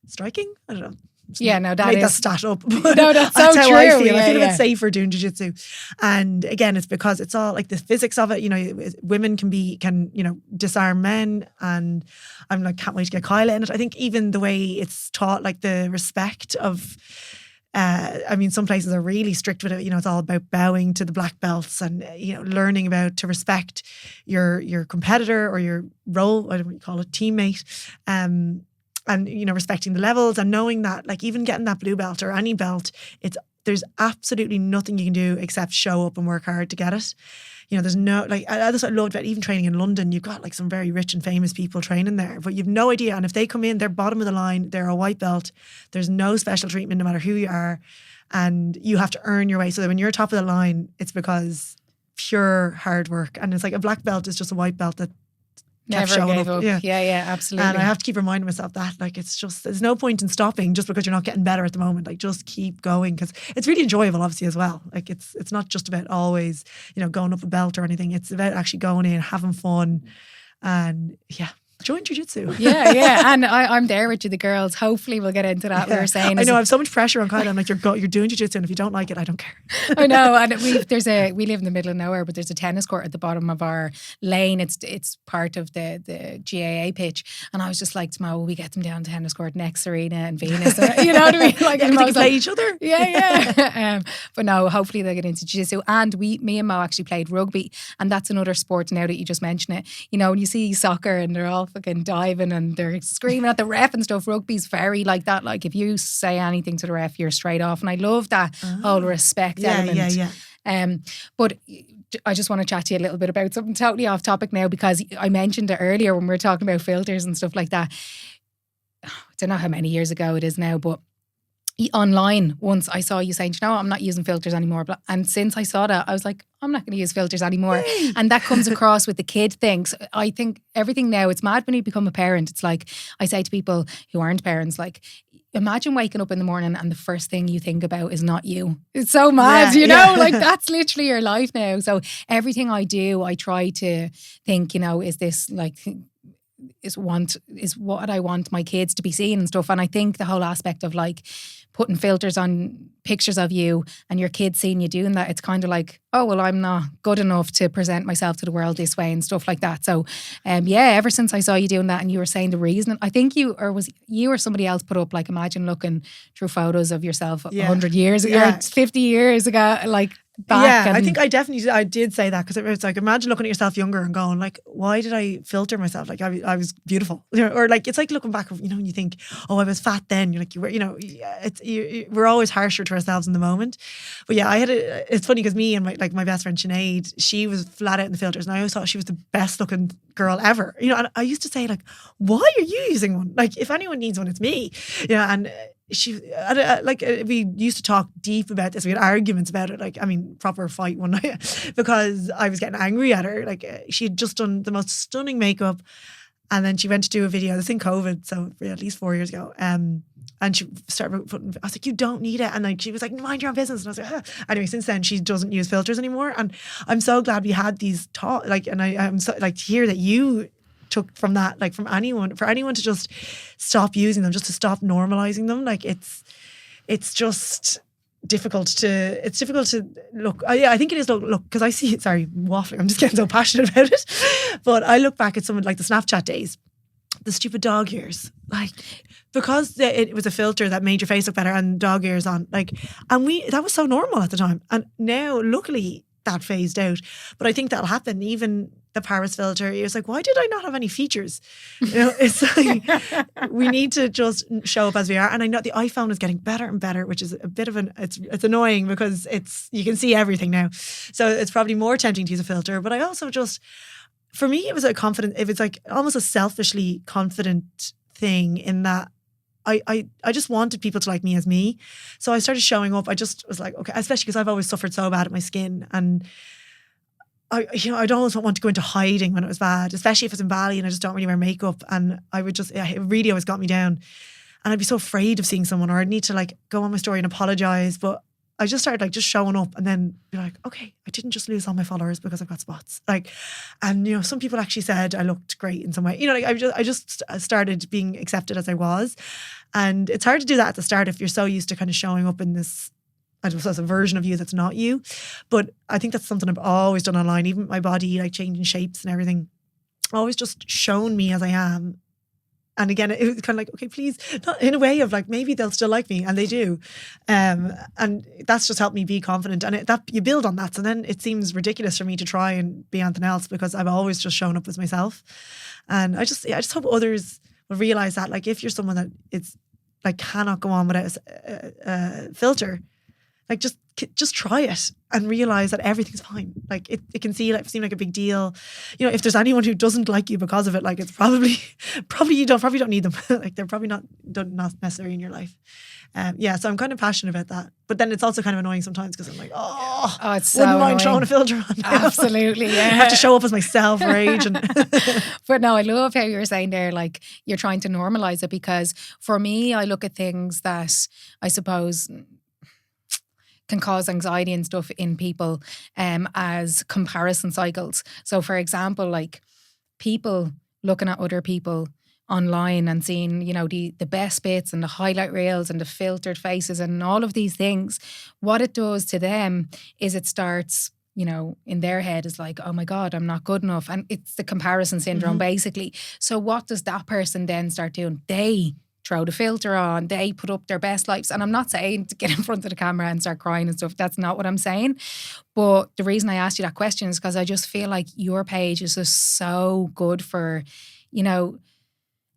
striking. I don't know. Yeah, no, that made is that stat up. No, that's so how true. I feel. I feel a bit safer doing jiu-jitsu, and again, it's because it's all like the physics of it. Women can disarm men, and I'm like, can't wait to get Kyla in it. I think even the way it's taught, like the respect of. I mean, some places are really strict with it. It's all about bowing to the black belts and, learning about to respect your competitor or your role, I don't know what you call it, teammate. And, respecting the levels and knowing that, like, even getting that blue belt or any belt, there's absolutely nothing you can do except show up and work hard to get it. There's no, like, that's what I loved about even training in London. You've got like some very rich and famous people training there, but you've no idea. And if they come in, they're bottom of the line, they're a white belt, there's no special treatment no matter who you are. And you have to earn your way. So that when you're top of the line, it's because pure hard work. And it's like a black belt is just a white belt that never gave up. Yeah, absolutely. And I have to keep reminding myself that, like, it's just, there's no point in stopping just because you're not getting better at the moment. Like, just keep going, because it's really enjoyable, obviously, as well. Like, it's not just about always, going up a belt or anything. It's about actually going in, having fun, and Join jiu-jitsu. Yeah. And I'm there with you, the girls. Hopefully we'll get into that. We were saying, I know I have so much pressure on Kyle. I'm like, you're doing jiu-jitsu, and if you don't like it, I don't care. I know. And we live in the middle of nowhere, but there's a tennis court at the bottom of our lane. It's part of the GAA pitch. And I was just like, tomorrow we get them down to tennis court next Serena and Venus. You know what I mean? Like, They can play each other. Yeah. But no, hopefully they'll get into jiu-jitsu. And me and Mo actually played rugby, and that's another sport now that you just mention it. You know, when you see soccer and they're all fucking diving and they're screaming at the ref and stuff, rugby's very like that. Like if you say anything to the ref, you're straight off. And I love that whole respect element. Yeah. But I just want to chat to you a little bit about something totally off topic now, because I mentioned it earlier when we were talking about filters and stuff like that. I don't know how many years ago it is now, but online once I saw you saying, you know what, I'm not using filters anymore. And since I saw that, I was like, I'm not going to use filters anymore. Yay. And that comes across with the kid things. I think everything now, it's mad when you become a parent. It's like, I say to people who aren't parents, like, imagine waking up in the morning and the first thing you think about is not you. It's so mad, you know, like that's literally your life now. So everything I do, I try to think, you know, is this like, is what I want my kids to be seeing and stuff. And I think the whole aspect of like putting filters on pictures of you and your kids seeing you doing that, it's kind of like, oh, well, I'm not good enough to present myself to the world this way and stuff like that. So, ever since I saw you doing that and you were saying the reason, I think you or somebody else put up like, imagine looking through photos of yourself 100 years ago, or 50 years ago, like back. Yeah, I think I did say that, because it's like, imagine looking at yourself younger and going like, why did I filter myself? Like I was beautiful, you know, or like, it's like looking back, you know, and you think, oh, I was fat then. You're like, you were, you know, we're always harsher to ourselves in the moment. But yeah, it's funny because me and my best friend Sinead, she was flat out in the filters, and I always thought she was the best looking girl ever. You know, and I used to say like, why are you using one? Like, if anyone needs one, it's me. Yeah, and we used to talk deep about this. We had arguments about it, like, I mean, proper fight one night because I was getting angry at her. Like, she had just done the most stunning makeup, and then she went to do a video. This in COVID, so at least 4 years ago. And she started putting, I was like, you don't need it. And like, she was like, mind your own business. And I was like, Anyway, since then, she doesn't use filters anymore. And I'm so glad we had these talks. Like, and I'm so like to hear that you took from that, like for anyone to just stop using them, just to stop normalizing them. Like it's just difficult to look. I think it is look, because I see it, sorry, waffling. I'm just getting so passionate about it. But I look back at some of like the Snapchat days, the stupid dog ears, like, because it was a filter that made your face look better and dog ears on, like, and that was so normal at the time. And now, luckily, that phased out. But I think that'll happen. Even the Paris filter, it's like, why did I not have any features? You know, it's like, we need to just show up as we are. And I know the iPhone is getting better and better, which is a bit of it's annoying because you can see everything now. So it's probably more tempting to use a filter. But I also just, for me, it was like almost a selfishly confident thing, in that I just wanted people to like me as me. So I started showing up. I just was like, okay, especially because I've always suffered so bad at my skin, and I'd always want to go into hiding when it was bad, especially if it's in Bali and I just don't really wear makeup. And I would just, it really always got me down. And I'd be so afraid of seeing someone, or I'd need to like go on my story and apologize. But I just started like just showing up, and then be like, okay, I didn't just lose all my followers because I've got spots. Like, and you know, some people actually said I looked great in some way. You know, like I just started being accepted as I was. And it's hard to do that at the start if you're so used to kind of showing up in this, I don't know, as a version of you that's not you. But I think that's something I've always done online, even my body, like changing shapes and everything, always just shown me as I am. And again, it was kind of like, okay, please, not in a way of like, maybe they'll still like me, and they do. And that's just helped me be confident. And that you build on that. So then it seems ridiculous for me to try and be anything else, because I've always just shown up as myself. And I just hope others will realize that, like, if you're someone that it's like cannot go on without a filter, like just try it and realize that everything's fine. Like it can seem like a big deal. You know, if there's anyone who doesn't like you because of it, like it's probably you don't need them. Like they're probably not necessary in your life. So I'm kind of passionate about that. But then it's also kind of annoying sometimes, because I'm like, it's so wouldn't mind annoying. throwing a filter on now. Absolutely, yeah. I have to show up as myself, rage. And But no, I love how you were saying there, like you're trying to normalize it, because for me, I look at things that I suppose can cause anxiety and stuff in people as comparison cycles. So for example, like people looking at other people online and seeing, you know, the best bits and the highlight reels and the filtered faces and all of these things, what it does to them is it starts, you know, in their head is like, oh my God, I'm not good enough. And it's the comparison syndrome, basically. So what does that person then start doing? They throw the filter on, they put up their best lives. And I'm not saying to get in front of the camera and start crying and stuff. That's not what I'm saying. But the reason I asked you that question is because I just feel like your page is just so good for, you know,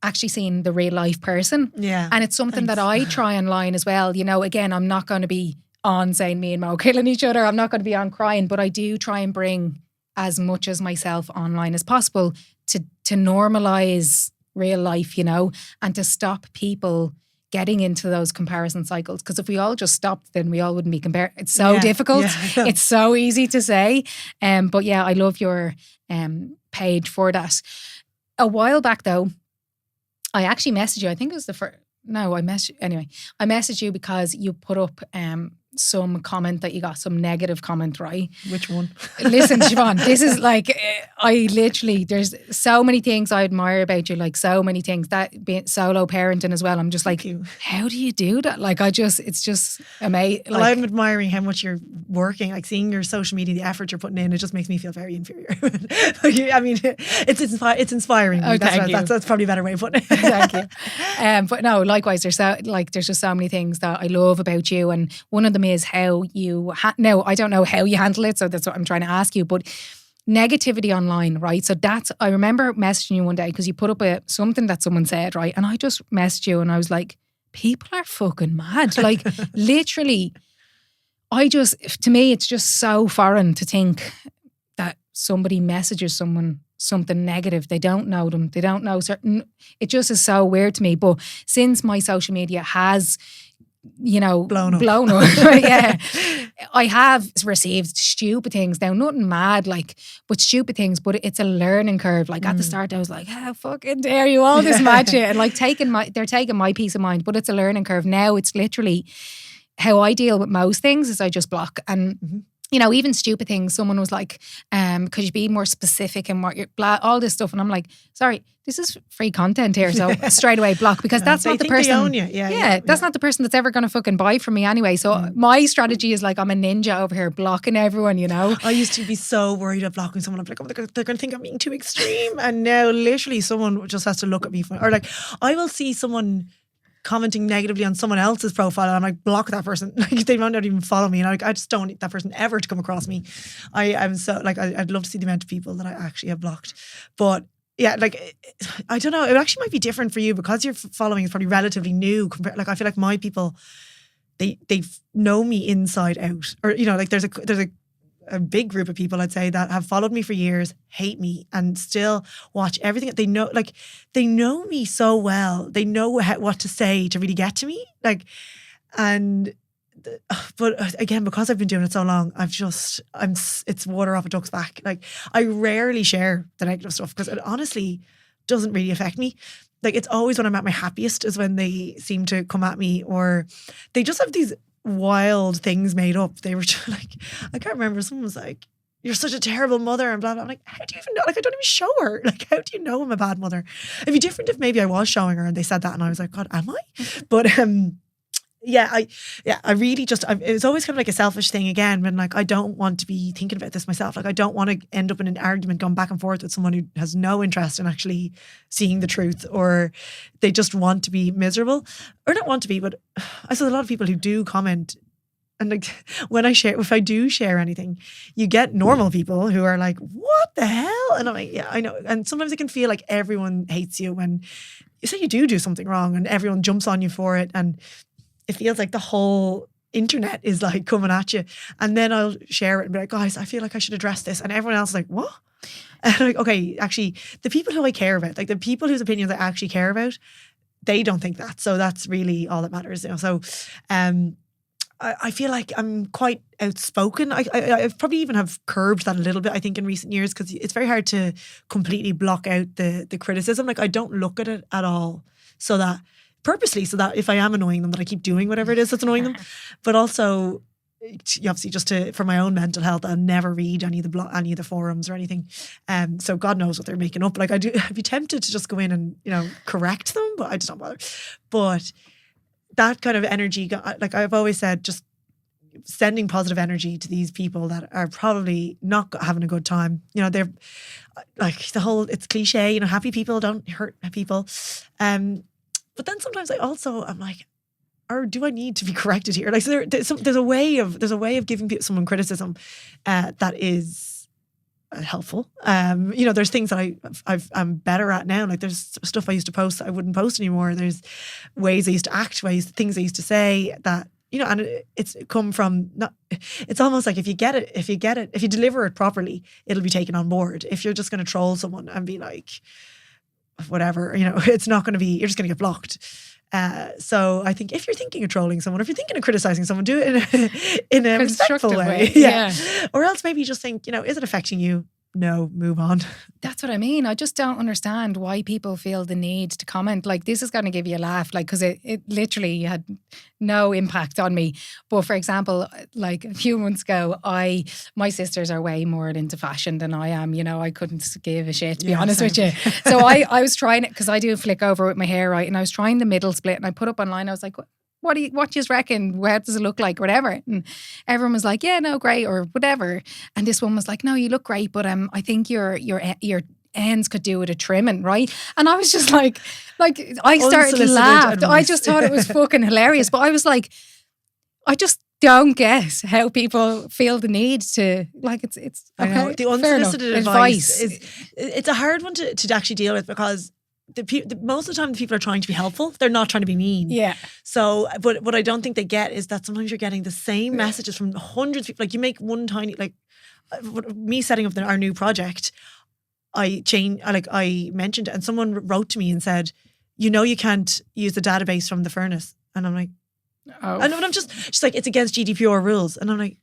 actually seeing the real life person. Yeah. And it's something that I try online as well. You know, again, I'm not going to be on saying me and Mo killing each other. I'm not going to be on crying, but I do try and bring as much as myself online as possible to normalise real life, you know, and to stop people getting into those comparison cycles. Because if we all just stopped, then we all wouldn't be compared. It's so difficult. Yeah. It's so easy to say. But yeah, I love your page for that. A while back though, I actually messaged you. I think it was the first. No, I messaged you because you put up some comment that you got, some negative comment, right? Which one? Listen, Siobhan, this is like, I literally, there's so many things I admire about you, like so many things. That being solo parenting as well, I'm just like, how do you do that? Like, it's just amazing. Well, I'm admiring how much you're working, like seeing your social media, the effort you're putting in, it just makes me feel very inferior. I mean, it's inspiring me. Oh, that's probably a better way of putting it. Thank you. But no, likewise, there's just so many things that I love about you. And one of them is how you, no, I don't know how you handle it. So that's what I'm trying to ask you. But negativity online, right? So I remember messaging you one day because you put up something that someone said, right? And I just messaged you and I was like, people are fucking mad. Like literally, to me, it's just so foreign to think that somebody messages someone something negative. They don't know them. They don't know certain, it just is so weird to me. But since my social media has, you know, blown up. Yeah. I have received stupid things now, nothing mad, like, but stupid things, but it's a learning curve. Like at the start I was like, how fucking dare you, all this mad shit, and like they're taking my peace of mind, but it's a learning curve. Now it's literally how I deal with most things is I just block. And you know, even stupid things, someone was like, could you be more specific in what you're, blah, all this stuff. And I'm like, sorry, this is free content here. So straight away block, because that's not the person. They own you. Yeah, that's not the person that's ever going to fucking buy from me anyway. So my strategy is like, I'm a ninja over here blocking everyone, you know. I used to be so worried about blocking someone. I'm like, oh, they're going to think I'm being too extreme. And now literally someone just has to look at me. Or like, I will see someone commenting negatively on someone else's profile and I'm like, block that person. Like they might not even follow me, and I just don't need that person ever to come across me. I'm so like, I'd love to see the amount of people that I actually have blocked. But yeah, like, I don't know, it actually might be different for you because your following is probably relatively new. Like I feel like my people, they know me inside out, or you know, like there's a big group of people, I'd say, that have followed me for years, hate me, and still watch everything. They know, like, they know me so well. They know what to say to really get to me. Like, but again, because I've been doing it so long, it's water off a duck's back. Like, I rarely share the negative stuff because it honestly doesn't really affect me. Like, it's always when I'm at my happiest is when they seem to come at me, or they just have these wild things made up. They were just like, I can't remember, someone was like, you're such a terrible mother and blah blah. I'm like, how do you even know? Like, I don't even show her. Like, how do you know I'm a bad mother? It'd be different if maybe I was showing her and they said that and I was like, God, am I? But I really just, it was always kind of like a selfish thing again, when like, I don't want to be thinking about this myself. Like, I don't want to end up in an argument going back and forth with someone who has no interest in actually seeing the truth, or they just want to be miserable, or not want to be, but I saw a lot of people who do comment. And like, if I do share anything, you get normal people who are like, what the hell? And I'm like, yeah, I know. And sometimes it can feel like everyone hates you when you say you do something wrong and everyone jumps on you for it. And it feels like the whole internet is like coming at you. And then I'll share it and be like, guys, I feel like I should address this. And everyone else is like, what? And I'm like, okay, actually, the people who I care about, like the people whose opinions I actually care about, they don't think that. So that's really all that matters. You know? So I feel like I'm quite outspoken. I probably even have curbed that a little bit, I think, in recent years, because it's very hard to completely block out the criticism. Like, I don't look at it at all, purposely, so that if I am annoying them, that I keep doing whatever it is that's annoying them. But also, obviously just for my own mental health, I'll never read any of the forums or anything. So God knows what they're making up. Like I'd be tempted to just go in and, correct them, but I just don't bother. But that kind of energy, like I've always said, just sending positive energy to these people that are probably not having a good time. They're like it's cliche, happy people don't hurt people. But then sometimes I'm like, or do I need to be corrected here? Like there's a way of giving someone criticism that is helpful. There's things that I'm better at now. Like there's stuff I used to post that I wouldn't post anymore. There's ways I used to act, things I used to say that, and it's come from it's almost like if you deliver it properly, it'll be taken on board. If you're just going to troll someone and be like, whatever, it's not going to be, you're just going to get blocked. So I think if you're thinking of trolling someone, if you're thinking of criticizing someone, do it in a respectful way. Yeah. Or else maybe just think, is it affecting you? No, move on. That's what I mean. I just don't understand why people feel the need to comment. Like, this is going to give you a laugh, like, because it literally had no impact on me. But for example, like a few months ago, my sisters are way more into fashion than I am. I couldn't give a shit, to be honest with you. So I was trying it, because I do a flick over with my hair, right? And I was trying the middle split, and I put up online, I was like, what do you reckon? What does it look like? Whatever. And everyone was like, yeah, no, great, or whatever. And this one was like, no, you look great, but I think your ends could do with a trimming, right? And I was just like I started to laugh. Advice. I just thought it was fucking hilarious. But I was like, I just don't get how people feel the need to, like, it's okay. I know. The unsolicited advice it's a hard one to actually deal with, because most of the time the people are trying to be helpful. They're not trying to be mean. Yeah. So, but what I don't think they get is that sometimes you're getting the same messages from hundreds of people. Like, you make one tiny, like me setting up our new project, I mentioned it, and someone wrote to me and said, you can't use the database from the furnace. And I'm like, oh. And I'm she's like, it's against GDPR rules. And I'm like,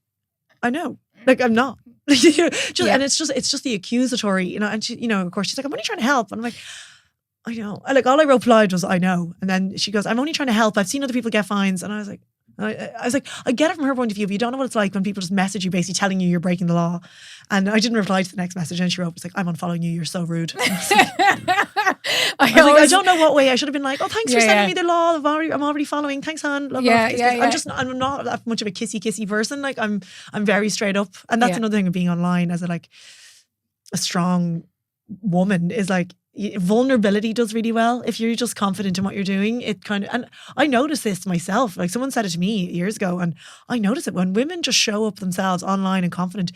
I know. Like, I'm not. And it's just the accusatory, and she, of course she's like, I'm only trying to help. And I'm like, I know. Like, all I replied was, I know. And then she goes, I'm only trying to help. I've seen other people get fines. And I was like, I get it from her point of view, but you don't know what it's like when people just message you basically telling you you're breaking the law. And I didn't reply to the next message, and she wrote, it's like, I'm unfollowing you, you're so rude. I don't know what way I should have been like, oh, thanks for sending me the law. I'm already following. Thanks, hon. Love, kiss. I'm not that much of a kissy person. Like, I'm very straight up. And that's another thing of being online as a strong woman, is like, vulnerability does really well. If you're just confident in what you're doing, it kind of, and I noticed this myself. Like, someone said it to me years ago, and I noticed it when women just show up themselves online and confident.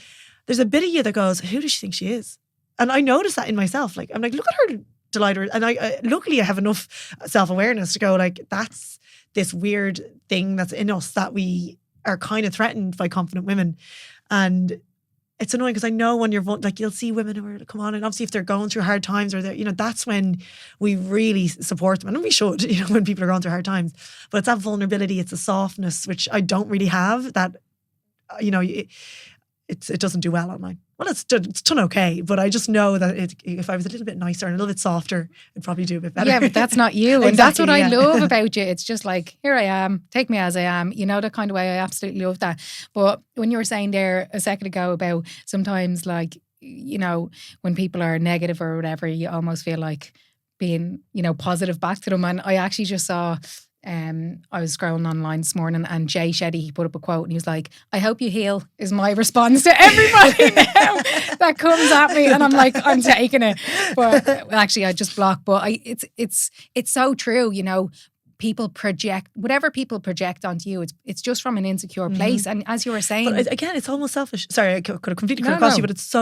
There's a bit of you that goes, who does she think she is? And I noticed that in myself. Like, I'm like, look at her, delighted. And luckily I have enough self-awareness to go, like, that's this weird thing that's in us, that we are kind of threatened by confident women. And it's annoying, because I know when you're like, you'll see women who are, come on, and obviously if they're going through hard times, or they're, that's when we really support them, and we should, when people are going through hard times. But it's that vulnerability, it's a softness which I don't really have. That, it doesn't do well online. Well, it's done okay, but I just know that if I was a little bit nicer and a little bit softer, it'd probably do a bit better. Yeah, but that's not you. And that's what I love about you. It's just like, here I am, take me as I am. The kind of way. I absolutely love that. But when you were saying there a second ago about sometimes, like, when people are negative or whatever, you almost feel like being, positive back to them. And I actually just saw, I was scrolling online this morning, and Jay Shetty, he put up a quote, and he was like, I hope you heal, is my response to everybody now that comes at me. And I'm like, I'm taking it. But actually I just block. But it's so true, people project, whatever people project onto you, it's just from an insecure place. And as you were saying, but again, it's almost selfish. Sorry, I could have completely cut across you, but it's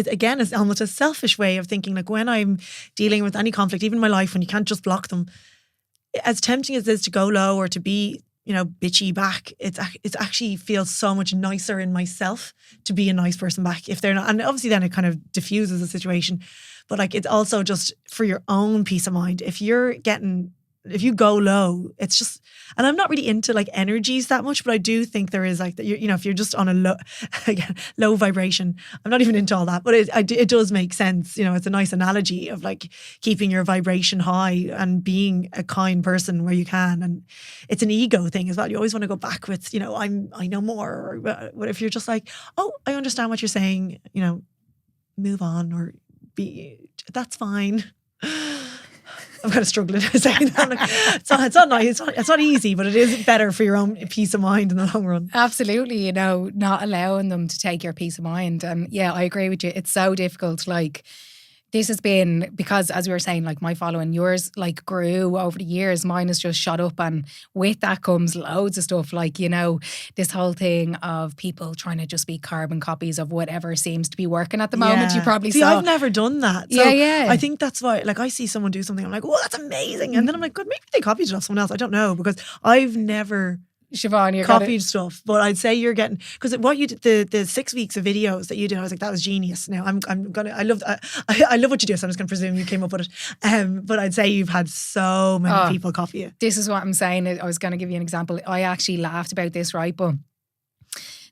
again, it's almost a selfish way of thinking. Like, when I'm dealing with any conflict, even in my life, when you can't just block them, as tempting as it is to go low or to be, bitchy back, it's actually feels so much nicer in myself to be a nice person back, if they're not. And obviously then it kind of diffuses the situation. But like, it's also just for your own peace of mind. If you're getting if you go low, it's just, and I'm not really into like energies that much, but I do think there is like that, you know, if you're just on a low, again, low vibration, I'm not even into all that, but it does make sense. You know, it's a nice analogy of like keeping your vibration high and being a kind person where you can. And it's an ego thing as well. You always want to go back with, you know, I know more. Or what if you're just like, oh, I understand what you're saying, you know, move on or that's fine. I'm kind of struggling saying that. Like, it's not nice. It's not easy, but it is better for your own peace of mind in the long run. Absolutely, you know, not allowing them to take your peace of mind. And yeah, I agree with you. It's so difficult. Like, this has been, because as we were saying, like my following, yours like grew over the years. Mine has just shot up, and with that comes loads of stuff, like, you know, this whole thing of people trying to just be carbon copies of whatever seems to be working at the moment. You probably saw. I've never done that. So yeah. I think that's why, like, I see someone do something, I'm like, oh, that's amazing. And then I'm like, God, maybe they copied it off someone else. I don't know, because I've never Siobhan, you're copied stuff, but I'd say you're getting, because what you did, the 6 weeks of videos that you did, I was like, that was genius. Now I love what you do, so I'm just gonna presume you came up with it. But I'd say you've had so many people copy you. This is what I'm saying. I was gonna give you an example. I actually laughed about this, right? But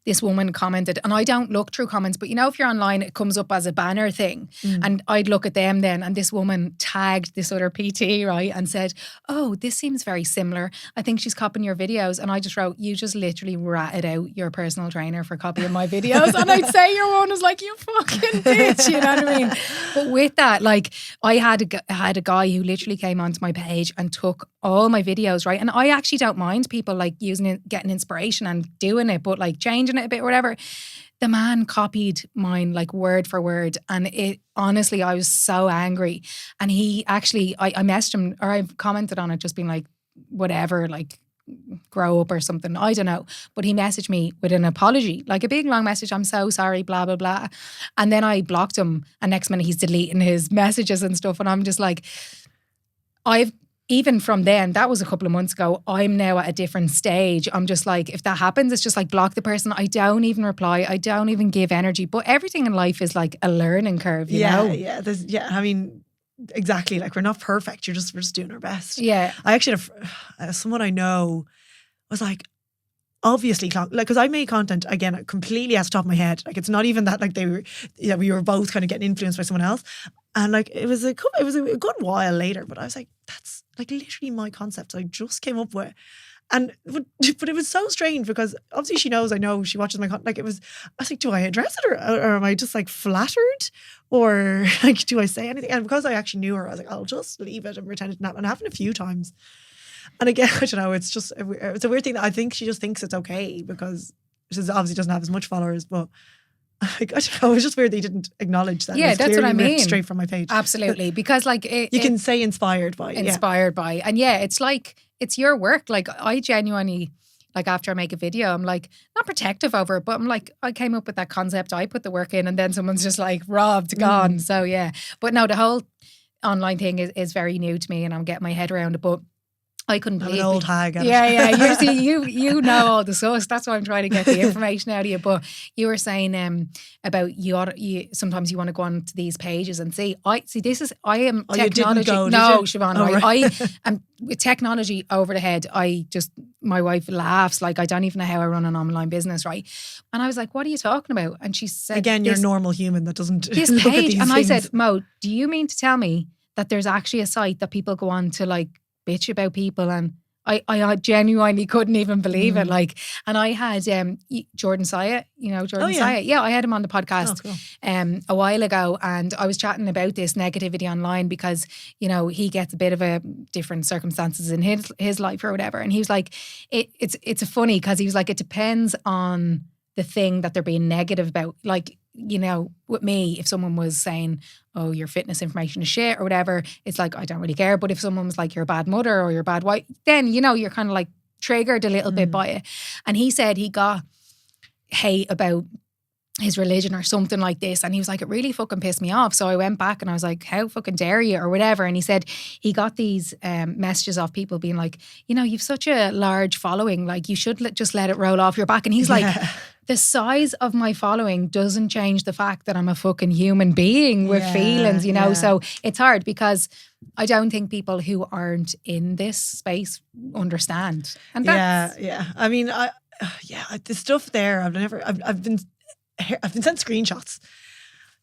this woman commented, and I don't look through comments, but you know, if you're online, it comes up as a banner thing. And I'd look at them then, and this woman tagged this other PT, right, and said, oh, this seems very similar. I think she's copying your videos. And I just wrote, you just literally ratted out your personal trainer for copying my videos. And I'd say your one was like, you fucking bitch, you know what I mean? But with that, like, I had a guy who literally came onto my page and took all my videos, right? And I actually don't mind people like using it, getting inspiration and doing it, but like changing it a bit or whatever. The man copied mine like word for word, and it honestly, I was so angry. And he actually, I messaged him, or I commented on it, just being like, whatever, like, grow up or something, I don't know. But he messaged me with an apology, like a big long message, I'm so sorry, blah blah blah. And then I blocked him, and next minute he's deleting his messages and stuff, and I'm just like, even from then, that was a couple of months ago, I'm now at a different stage. I'm just like, if that happens, it's just like block the person. I don't even reply. I don't even give energy. But everything in life is like a learning curve, you know? Yeah. I mean, exactly. Like, we're not perfect. We're just doing our best. Yeah. I actually had someone I know was like, obviously, like, because I made content again completely off the top of my head. Like, it's not even that like we were both kind of getting influenced by someone else. And like, it was a good while later, but I was like, that's like literally my concept I just came up with. And but it was so strange, because obviously she knows I know she watches my content. Like, I was like, do I address it, or am I just like flattered, or like, do I say anything? And because I actually knew her, I was like, I'll just leave it and pretend it didn't happen. And it happened a few times. And again, I don't know, it's a weird thing that I think she just thinks it's okay, because she obviously doesn't have as much followers, but like, I don't know, it's just weird that you didn't acknowledge that. Yeah, that's what I mean. Straight from my page. Absolutely. Because like you can say inspired by. And yeah, it's like, it's your work. Like, I genuinely, like, after I make a video, I'm like, not protective over it, but I'm like, I came up with that concept, I put the work in, and then someone's just like robbed, gone. So yeah. But no, the whole online thing is very new to me, and I'm getting my head around it. But I couldn't believe an old hag. Yeah. You know all the sauce. That's why I'm trying to get the information out of you. But you were saying about you sometimes you want to go on to these pages and see. I am technology. Siobhan, right. I am with technology over the head. My wife laughs, like, I don't even know how I run an online business, right? And I was like, what are you talking about? And she said, again, you're a normal human that doesn't this look page. at these and things. I said, Mo, do you mean to tell me that there's actually a site that people go on to like bitch about people? And I genuinely couldn't even believe it. Like, and I had Jordan Saya, Saya. Yeah, I had him on the podcast a while ago, and I was chatting about this negativity online, because, you know, he gets a bit of a different circumstances in his life or whatever. And he was like, it's funny, because he was like, it depends on the thing that they're being negative about. Like, you know, with me, if someone was saying, oh, your fitness information is shit or whatever, it's like, I don't really care. But if someone was like, you're a bad mother or you're a bad wife, then, you know, you're kind of like triggered a little bit by it. And he said he got hate about his religion or something like this. And he was like, it really fucking pissed me off. So I went back and I was like, how fucking dare you or whatever. And he said he got these messages off people being like, you know, you've such a large following, like, you should just let it roll off your back. And he's like, the size of my following doesn't change the fact that I'm a fucking human being with feelings, you know. Yeah. So it's hard because I don't think people who aren't in this space understand. And that's, Yeah. I mean, the stuff there. I've been sent screenshots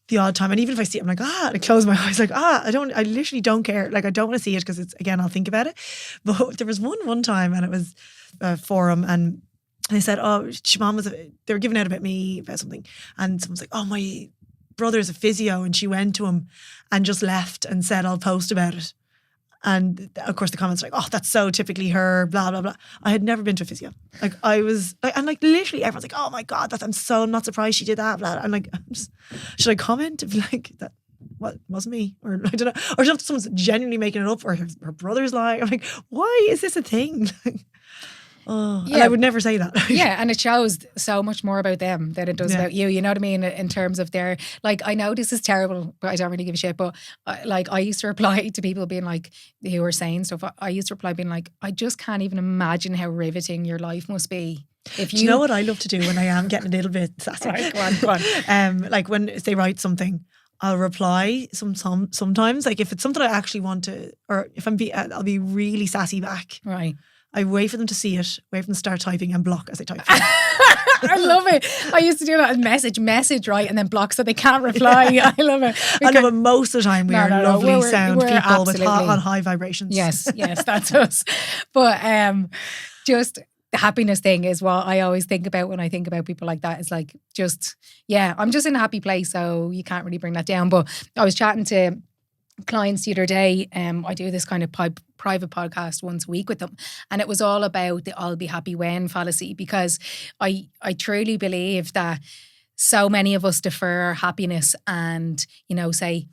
the odd time, and even if I see it, I'm like, and I close my eyes, like, I literally don't care. Like, I don't want to see it because it's, again, I'll think about it. But there was one time, and it was a forum, and they said, Siobhan they were giving out about me, about something, and someone's like, my brother's a physio, and she went to him and just left and said, I'll post about it. And of course the comments are like, that's so typically her, blah, blah, blah. I had never been to a physio. Like, I was like, and like literally everyone's like, oh my God, I'm so not surprised she did that, blah. I'm like, should I comment? Like, that what wasn't me? Or I don't know. Or if someone's genuinely making it up, or her brother's lying. I'm like, why is this a thing? And I would never say that. Yeah, and it shows so much more about them than it does about you. You know what I mean? In terms of their, like, I know this is terrible, but I don't really give a shit. But I used to reply to people being like, who were saying stuff. I used to reply being like, I just can't even imagine how riveting your life must be. If Do you know what I love to do when I am getting a little bit sassy? Right, go on. Like when they write something, I'll reply sometimes. Like if it's something I actually want to, or if I'll be really sassy back. Right. I wait for them to see it, wait for them to start typing, and block as they type. I love it. I used to do that and message, right, and then block so they can't reply. Yeah. I love it. I know, but most of the time we are lovely sound we're people with on high vibrations. Yes, that's us. But just the happiness thing is what I always think about when I think about people like that. It's like, I'm just in a happy place, so you can't really bring that down. But I was chatting to clients the other day. I do this kind of private podcast once a week with them, and it was all about the I'll be happy when fallacy, because I truly believe that so many of us defer our happiness and, you know, say,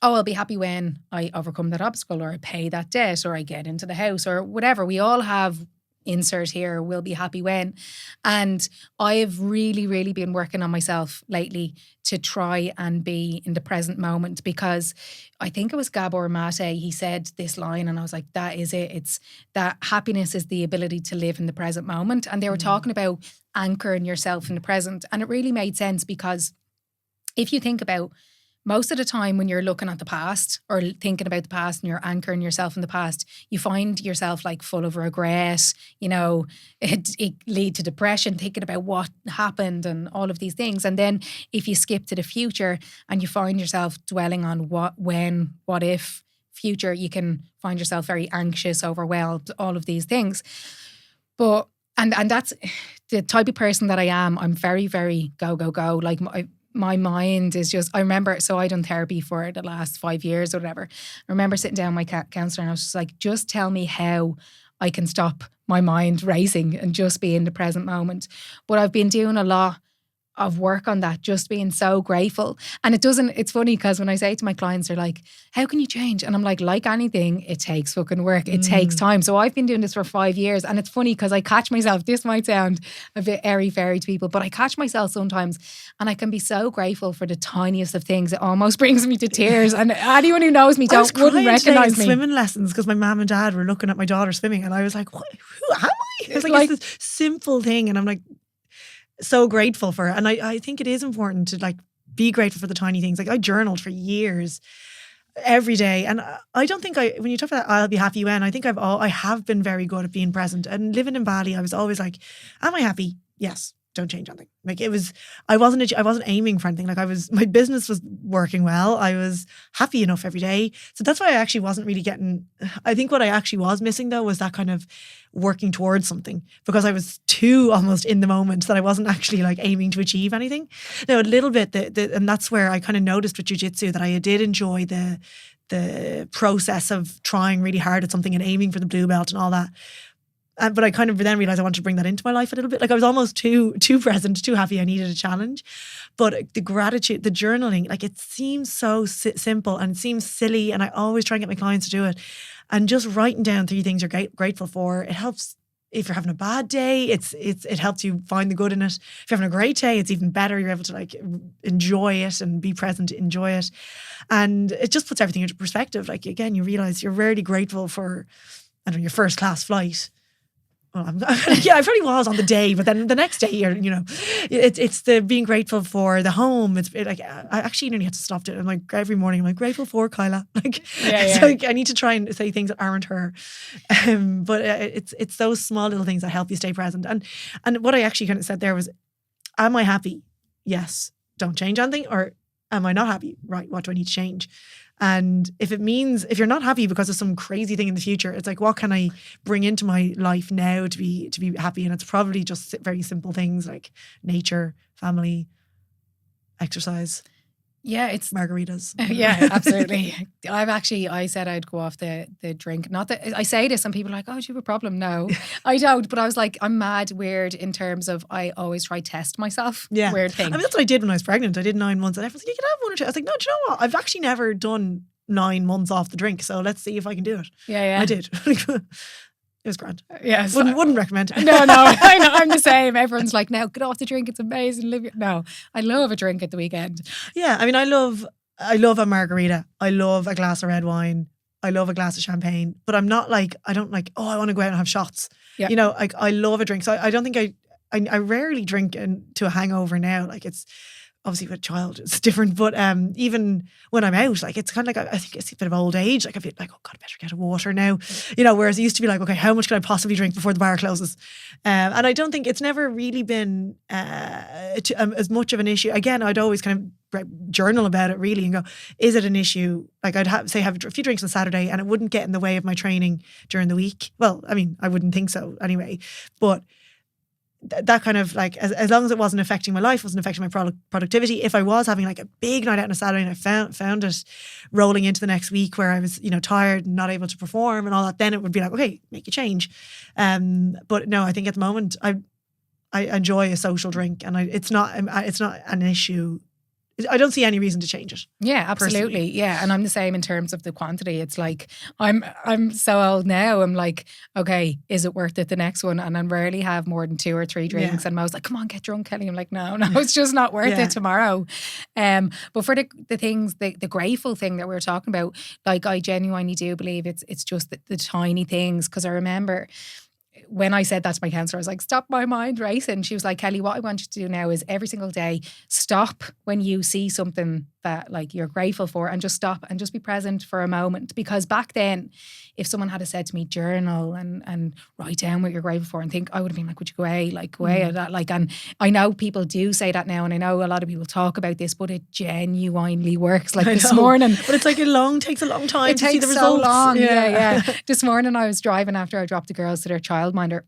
I'll be happy when I overcome that obstacle, or I pay that debt, or I get into the house, or whatever. We all have insert here, will be happy when. And I've really, really been working on myself lately to try and be in the present moment, because I think it was Gabor Mate, he said this line and I was like, that is it. It's that happiness is the ability to live in the present moment. And they were talking about anchoring yourself in the present. And it really made sense, because if you think about most of the time when you're looking at the past or thinking about the past and you're anchoring yourself in the past, you find yourself like full of regret, you know, it lead to depression, thinking about what happened and all of these things. And then if you skip to the future and you find yourself dwelling on what, when, what if future, you can find yourself very anxious, overwhelmed, all of these things. But, and that's the type of person that I am. I'm very, very go, go, go. Like my mind is just, I remember, so I done therapy for the last 5 years or whatever. I remember sitting down with my counsellor and I was just like, just tell me how I can stop my mind racing and just be in the present moment. But I've been doing a lot of work on that, just being so grateful. And it's funny because when I say to my clients, they're like, how can you change? And I'm like anything, it takes fucking work. It takes time. So I've been doing this for 5 years, and it's funny because I catch myself, this might sound a bit airy-fairy to people, but I catch myself sometimes and I can be so grateful for the tiniest of things. It almost brings me to tears. And anyone who knows me wouldn't recognise me. Swimming lessons because my mum and dad were looking at my daughter swimming and I was like, who am I? It's like this simple thing, and I'm like, so grateful for it. And I think it is important to like be grateful for the tiny things. Like I journaled for years every day, and I don't think when you talk about I'll be happy when, I think I have been very good at being present. And living in Bali, I was always like, am I happy? Yes. Don't change anything. Like I wasn't aiming for anything. Like my business was working well. I was happy enough every day. So that's why I actually wasn't really I think what I actually was missing though was that kind of working towards something, because I was too almost in the moment that I wasn't actually like aiming to achieve anything. Now a little bit, and that's where I kind of noticed with jiu-jitsu that I did enjoy the process of trying really hard at something and aiming for the blue belt and all that. But I kind of then realised I wanted to bring that into my life a little bit. Like I was almost too present, too happy. I needed a challenge. But the gratitude, the journaling, like it seems so simple and it seems silly. And I always try and get my clients to do it. And just writing down 3 things you're grateful for, it helps. If you're having a bad day, it helps you find the good in it. If you're having a great day, it's even better. You're able to like enjoy it and be present to enjoy it. And it just puts everything into perspective. Like again, you realise you're rarely grateful for, I don't know, your first class flight. well, I probably was on the day, but then the next day, it's the being grateful for the home. Like I actually nearly had to stop it. I'm like every morning, I'm like grateful for Kyla. Like, it's like I need to try and say things that aren't her. But it's those small little things that help you stay present. And what I actually kind of said there was, am I happy? Yes. Don't change anything. Or am I not happy? Right. What do I need to change? And if it means, if you're not happy because of some crazy thing in the future, it's like, what can I bring into my life now to be happy? And it's probably just very simple things like nature, family, exercise. Yeah, it's margaritas. Yeah, absolutely. I said I'd go off the drink. Not that I say this and people are like, oh, do you have a problem? No, I don't. But I was like, I'm mad weird in terms of I always try to test myself. Yeah. Weird thing. I mean, that's what I did when I was pregnant. I did 9 months and everyone's like, you can have 1 or 2. I was like, no, do you know what? I've actually never done 9 months off the drink. So let's see if I can do it. Yeah. I did. It was grand. Yeah, wouldn't recommend it. No, I'm the same. Everyone's like, no, get off the drink. It's amazing. No, I love a drink at the weekend. Yeah, I mean, I love a margarita. I love a glass of red wine. I love a glass of champagne. But I'm not like, I don't like, oh, I want to go out and have shots. Yeah. Like I love a drink. So I don't think I rarely drink to a hangover now. Like it's obviously with a child, it's different. But even when I'm out, like it's kind of like, I think it's a bit of old age. Like I feel like, oh God, I better get a water now. Whereas it used to be like, okay, how much can I possibly drink before the bar closes? And I don't think it's never really been as much of an issue. Again, I'd always kind of journal about it really and go, is it an issue? Like I'd have a few drinks on Saturday and it wouldn't get in the way of my training during the week. Well, I mean, I wouldn't think so anyway. But that kind of like, as long as it wasn't affecting my life, wasn't affecting my productivity. If I was having like a big night out on a Saturday and I found it rolling into the next week where I was, tired and not able to perform and all that, then it would be like, okay, make a change. But no, I think at the moment I enjoy a social drink and it's not an issue. I don't see any reason to change it. Yeah, absolutely. Personally. Yeah, and I'm the same in terms of the quantity. It's like I'm so old now. I'm like, okay, is it worth it? The next one, and I rarely have more than 2 or 3 drinks. Yeah. And I was like, come on, get drunk, Kelly. I'm like, no, it's just not worth it tomorrow. But for the things, the grateful thing that we were talking about, like I genuinely do believe it's just the tiny things. Because I remember when I said that to my counsellor, I was like, stop my mind racing. She was like, Kelly, what I want you to do now is every single day, stop when you see something that like you're grateful for and just stop and just be present for a moment. Because back then, if someone had said to me, journal and write down what you're grateful for and think, I would have been like, would you go away? Like, go away at that. Like, and I know people do say that now and I know a lot of people talk about this, but it genuinely works. Like this morning. But it's like takes a long time to see the results. So long. Yeah. This morning I was driving after I dropped the girls to their childminder.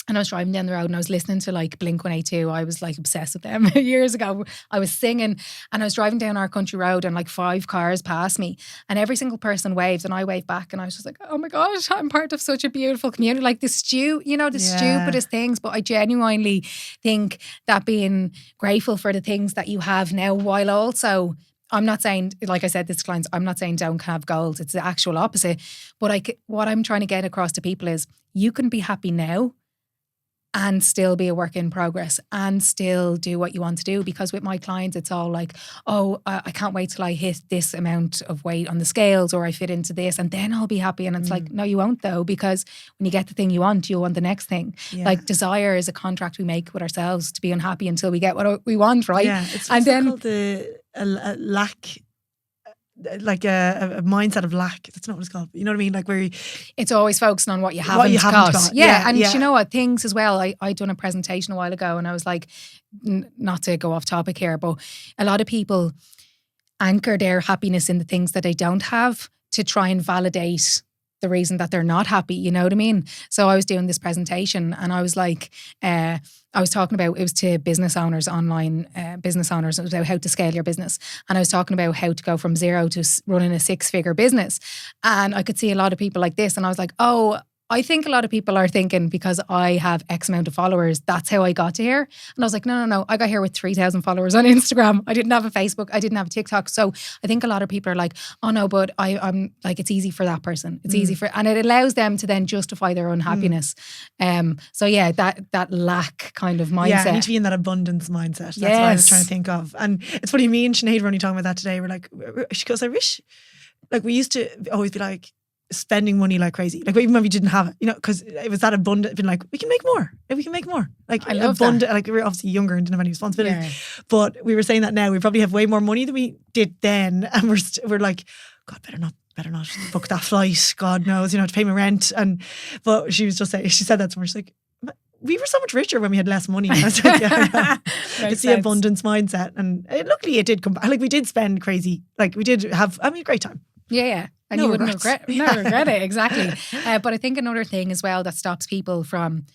And I was driving down the road and I was listening to like Blink-182. I was like obsessed with them years ago. I was singing and I was driving down our country road and like 5 cars passed me and every single person waved and I waved back and I was just like, oh my gosh, I'm part of such a beautiful community. Like the stupidest things. But I genuinely think that being grateful for the things that you have now, while also, I'm not saying, like I said this to clients, I'm not saying don't have goals. It's the actual opposite. But what I'm trying to get across to people is you can be happy now and still be a work in progress and still do what you want to do. Because with my clients, it's all like, oh, I can't wait till I hit this amount of weight on the scales or I fit into this and then I'll be happy. And it's like, no, you won't though, because when you get the thing you want, you'll want the next thing. Yeah. Like desire is a contract we make with ourselves to be unhappy until we get what we want, right? Yeah, it's called a lack, like a mindset of lack. That's not what it's called. You know what I mean? Like where it's always focusing on what you haven't got. Yeah. And you know what? Things as well. I done a presentation a while ago and I was like, not to go off topic here, but a lot of people anchor their happiness in the things that they don't have to try and validate the reason that they're not happy, you know what I mean? So I was doing this presentation and I was like, I was talking about, it was to business owners, online business owners. It was about how to scale your business. And I was talking about how to go from 0 to running a 6-figure business. And I could see a lot of people like this. And I was like, oh, I think a lot of people are thinking because I have X amount of followers, that's how I got to here. And I was like, no. I got here with 3,000 followers on Instagram. I didn't have a Facebook. I didn't have a TikTok. So I think a lot of people are like, oh no, but I'm like, it's easy for that person. It's easy for, and it allows them to then justify their unhappiness. So yeah, that lack kind of mindset. Yeah, I need to be in that abundance mindset. That's what I was trying to think of. And it's funny, me and Sinead were only talking about that today. We're like, she goes, I wish, like we used to always be like, spending money like crazy. Like even when we didn't have it, because it was that abundant, been like, we can make more. We can make more. Like I love abundant. Like we were obviously younger and didn't have any responsibilities. Yeah. But we were saying that now we probably have way more money than we did then, and we're like, God, better not book that flight. God knows, to pay my rent. But she was just saying, she said that to me. She's like, we were so much richer when we had less money. And I was like, yeah, it's the abundance mindset. And luckily it did come back. Like we did spend crazy. Like we did have, a great time. Yeah. And you wouldn't regret it, exactly. But I think another thing as well that stops people from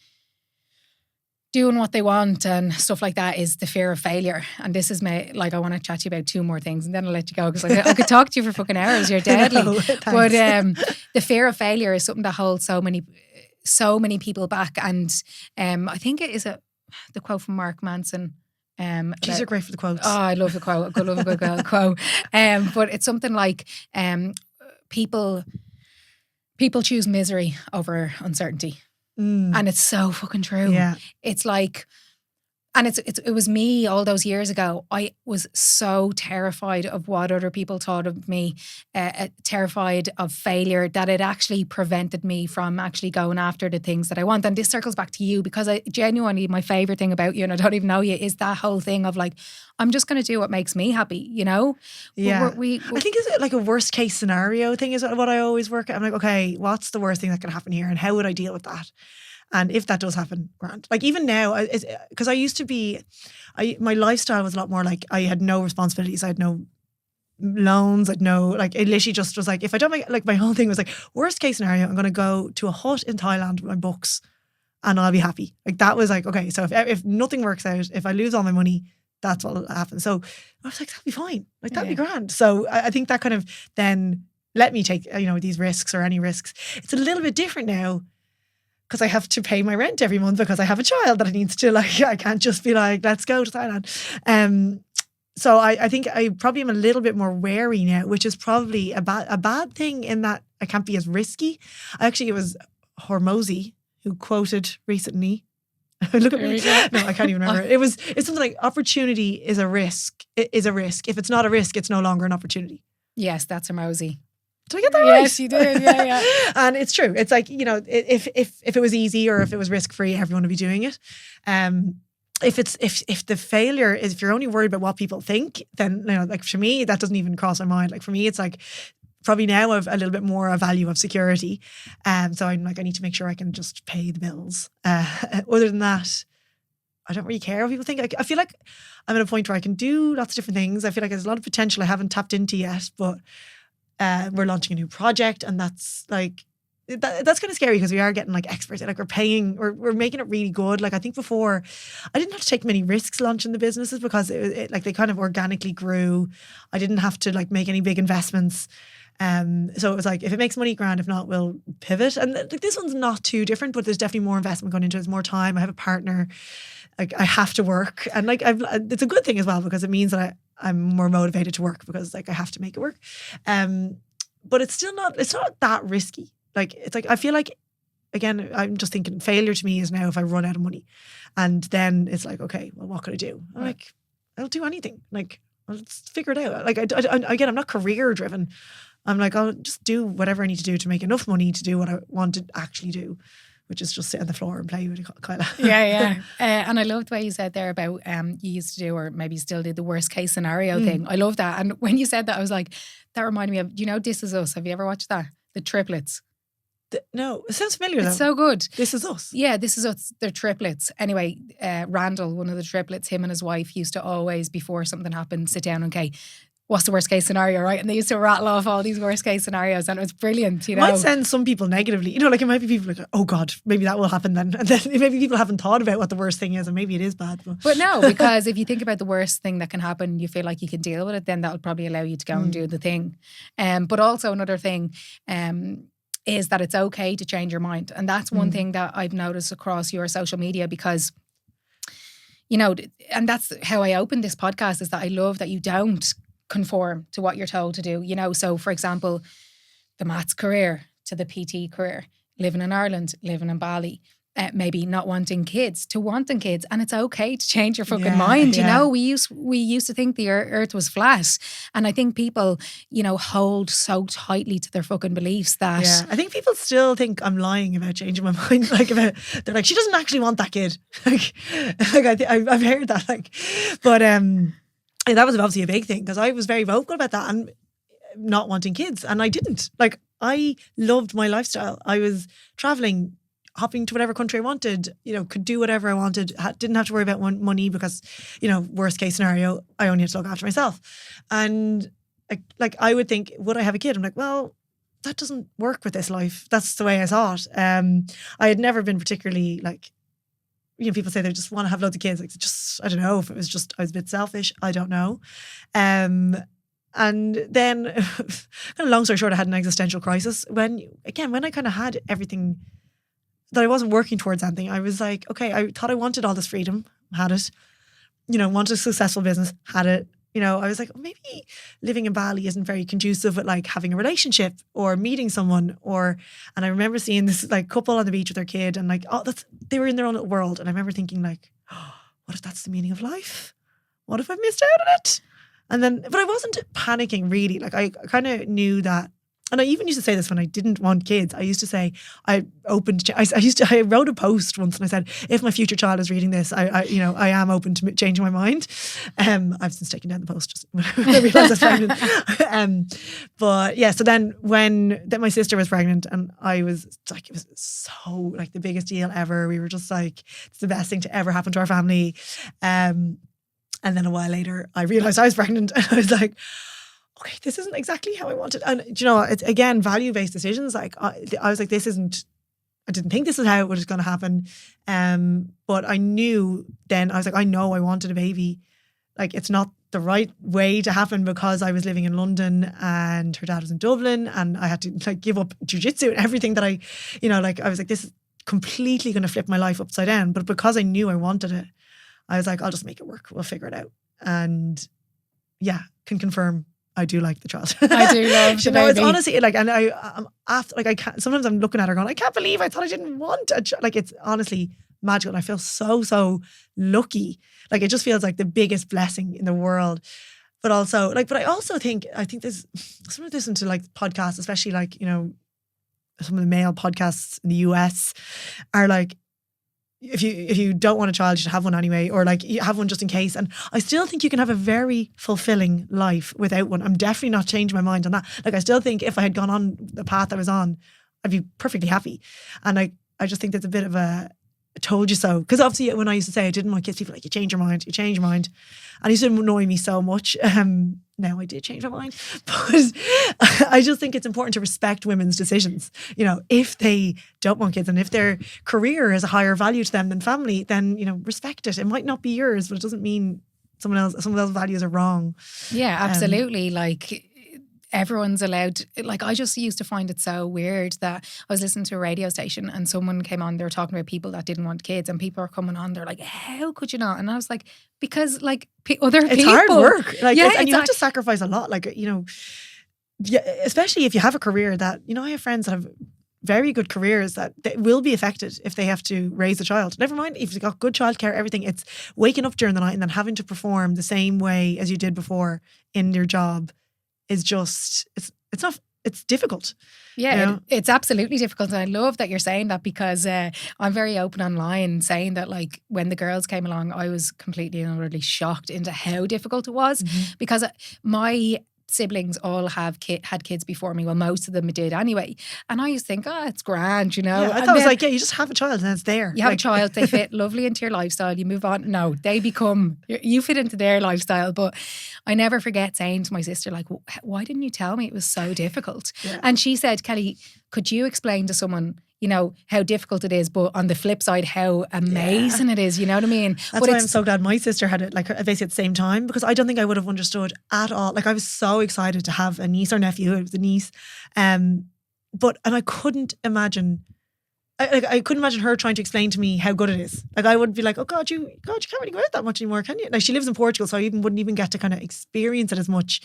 doing what they want and stuff like that is the fear of failure. And this is I want to chat to you about 2 more things and then I'll let you go because I could talk to you for fucking hours. You're deadly. But the fear of failure is something that holds so many people back. And I think it is the quote from Mark Manson. These are great for the quotes. Oh, I love the quote. I love a good quote. But it's something like people choose misery over uncertainty. And it's so fucking true. Yeah. It's like, and it was me all those years ago. I was so terrified of what other people thought of me, terrified of failure, that it actually prevented me from actually going after the things that I want. And this circles back to you because I genuinely, my favourite thing about you, and I don't even know you, is that whole thing of like, I'm just going to do what makes me happy, Yeah. I think it's like a worst case scenario thing is what I always work at. I'm like, okay, what's the worst thing that can happen here and how would I deal with that? And if that does happen, grand. Like even now, because I used to be, my lifestyle was a lot more like I had no responsibilities. I had no loans. I'd no, like it literally just was like, if I don't make, like my whole thing was like, worst case scenario, I'm going to go to a hut in Thailand with my books and I'll be happy. Like that was like, okay, so if nothing works out, if I lose all my money, that's what will happen. So I was like, that'll be fine. Like that'll be grand. So I think that kind of then let me take, these risks or any risks. It's a little bit different now, because I have to pay my rent every month because I have a child that I need to I can't just be like, let's go to Thailand. So I think I probably am a little bit more wary now, which is probably a bad thing in that I can't be as risky. It was Hormozy who quoted recently. Look at me. No, I can't even remember. It's something like opportunity is a risk. It is a risk. If it's not a risk, it's no longer an opportunity. Yes, that's Hormozy. Did I get that right? Yes, you did. Yeah. And it's true. It's like, if it was easy or if it was risk free, everyone would be doing it. If the failure is, if you're only worried about what people think, then like for me, that doesn't even cross my mind. Like for me, it's like probably now I've a little bit more a value of security. So I'm like, I need to make sure I can just pay the bills. Other than that, I don't really care what people think. I feel like I'm at a point where I can do lots of different things. I feel like there's a lot of potential I haven't tapped into yet, but we're launching a new project, and that's like that's kind of scary because we are getting like experts. Like we're making it really good. Like I think before, I didn't have to take many risks launching the businesses because it like they kind of organically grew. I didn't have to like make any big investments. So it was like, if it makes money, grand. If not, we'll pivot. And like this one's not too different, but there's definitely more investment going into it. There's more time. I have a partner. Like I have to work, and like it's a good thing as well because it means that I'm more motivated to work because like I have to make it work. But it's not that risky. Like it's like I feel like, again, I'm just thinking failure to me is now if I run out of money, and then it's like, okay, well, what could I do? I'm like, I'll do anything. Like I'll just figure it out. Like again, I'm not career driven. I'm like, I'll just do whatever I need to do to make enough money to do what I want to actually do, which is just sit on the floor and play with Kyla. Yeah. And I love the way you said there about you used to do, or maybe still did, the worst case scenario thing. I love that. And when you said that, I was like, that reminded me of, This Is Us. Have you ever watched that? The triplets. No, it sounds familiar though. It's so good. This Is Us. Yeah, This Is Us. They're triplets. Anyway, Randall, one of the triplets, him and his wife used to always, before something happened, sit down and, okay, what's the worst case scenario, right? And they used to rattle off all these worst case scenarios, and it was brilliant, It might send some people negatively. Like it might be people like, oh God, maybe that will happen then. And then maybe people haven't thought about what the worst thing is, and maybe it is bad. But no, because if you think about the worst thing that can happen, you feel like you can deal with it, then that would probably allow you to go and do the thing. But also another thing is that it's okay to change your mind. And that's one thing that I've noticed across your social media, because and that's how I opened this podcast, is that I love that you don't conform to what you're told to do. So for example, the maths career to the PT career, living in Ireland, living in Bali, maybe not wanting kids to wanting kids, and it's okay to change your fucking mind. You know, we used to think the earth was flat, and I think people, you know, hold so tightly to their fucking beliefs that I think people still think I'm lying about changing my mind. Like they're like, she doesn't actually want that kid. I've heard that. But and that was obviously a big thing because I was very vocal about that and not wanting kids, and I didn't. Like, I loved my lifestyle. I was traveling, hopping to whatever country I wanted, you know, could do whatever I wanted, didn't have to worry about money because, you know, worst case scenario, I only had to look after myself. And like I would think, would I have a kid? I'm like, well, that doesn't work with this life. That's the way I saw it. I had never been particularly like, you know, people say they just want to have loads of kids. Like, just, I don't know if it was just, I was a bit selfish. I don't know. And then, kind of long story short, I had an existential crisis when I kind of had everything that I wasn't working towards anything. I was like, okay, I thought I wanted all this freedom, had it. You know, wanted a successful business, had it. You know, I was like, maybe living in Bali isn't very conducive with like having a relationship or meeting someone. And I remember seeing this like couple on the beach with their kid and like, they were in their own little world. And I remember thinking like, oh, what if that's the meaning of life? What if I missed out on it? And then, but I wasn't panicking really. Like I kind of knew that. And I even used to say this when I didn't want kids. I used to say, I wrote a post once and I said, if my future child is reading this, I am open to changing my mind. I've since taken down the post just when I realised I was pregnant. But yeah, so then when my sister was pregnant and I was like, it was so like the biggest deal ever. We were just like, it's the best thing to ever happen to our family. And then a while later, I realised I was pregnant and I was like, okay, this isn't exactly how I wanted. And you know, it's again, value-based decisions. Like I was like, I didn't think this is how it was going to happen. But I knew then, I was like, I know I wanted a baby. Like, it's not the right way to happen because I was living in London and her dad was in Dublin and I had to like give up jiu-jitsu and everything that I was like, this is completely going to flip my life upside down. But because I knew I wanted it, I was like, I'll just make it work. We'll figure it out. And yeah, can confirm I do like the child. I do love the baby. It's honestly like, and I'm after like I can't. Sometimes I'm looking at her going, I can't believe I thought I didn't want a child. Like, it's honestly magical. And I feel so lucky. Like, it just feels like the biggest blessing in the world. But also, like, but I also think there's some of listen to like podcasts, especially like, you know, some of the male podcasts in the US are like, if you don't want a child, you should have one anyway, or like you have one just in case. And I still think you can have a very fulfilling life without one. I'm definitely not changing my mind on that. Like, I still think if I had gone on the path I was on, I'd be perfectly happy. And I just think there's a bit of a I told you so. Because obviously when I used to say I didn't want kids, people were like, you change your mind. And it used to annoy me so much. Now I did change my mind. But I just think it's important to respect women's decisions. You know, if they don't want kids and if their career is a higher value to them than family, then, you know, respect it. It might not be yours, but it doesn't mean some of those values are wrong. Yeah, absolutely. Like, everyone's allowed, like, I just used to find it so weird that I was listening to a radio station and someone came on, they were talking about people that didn't want kids, and people are coming on, they're like, how could you not? And I was like, because like other people. It's hard work. Like, yeah, and you have to sacrifice a lot. Like, you know, especially if you have a career that, you know, I have friends that have very good careers that they will be affected if they have to raise a child. Never mind if you've got good childcare, everything. It's waking up during the night and then having to perform the same way as you did before in your job is just, it's difficult. Yeah, you know? It's absolutely difficult. And I love that you're saying that, because I'm very open online saying that, like, when the girls came along, I was completely and utterly shocked into how difficult it was, because my siblings all had kids before me. Well, most of them did anyway. And I used to think, it's grand, you know. Yeah, I thought it was like, you just have a child and it's there. You have a child, they fit lovely into your lifestyle, you move on. No, they become, you fit into their lifestyle. But I never forget saying to my sister, like, why didn't you tell me it was so difficult? Yeah. And she said, Kellie, could you explain to someone, you know, how difficult it is, but on the flip side, how amazing it is, you know what I mean? That's why I'm so glad my sister had it, like, basically at the same time, because I don't think I would have understood at all. Like, I was so excited to have a niece or nephew. It was a niece. And I couldn't imagine, I couldn't imagine her trying to explain to me how good it is. Like, I would be like, oh God, you can't really go out that much anymore, can you? Like, she lives in Portugal, so I wouldn't even get to kind of experience it as much,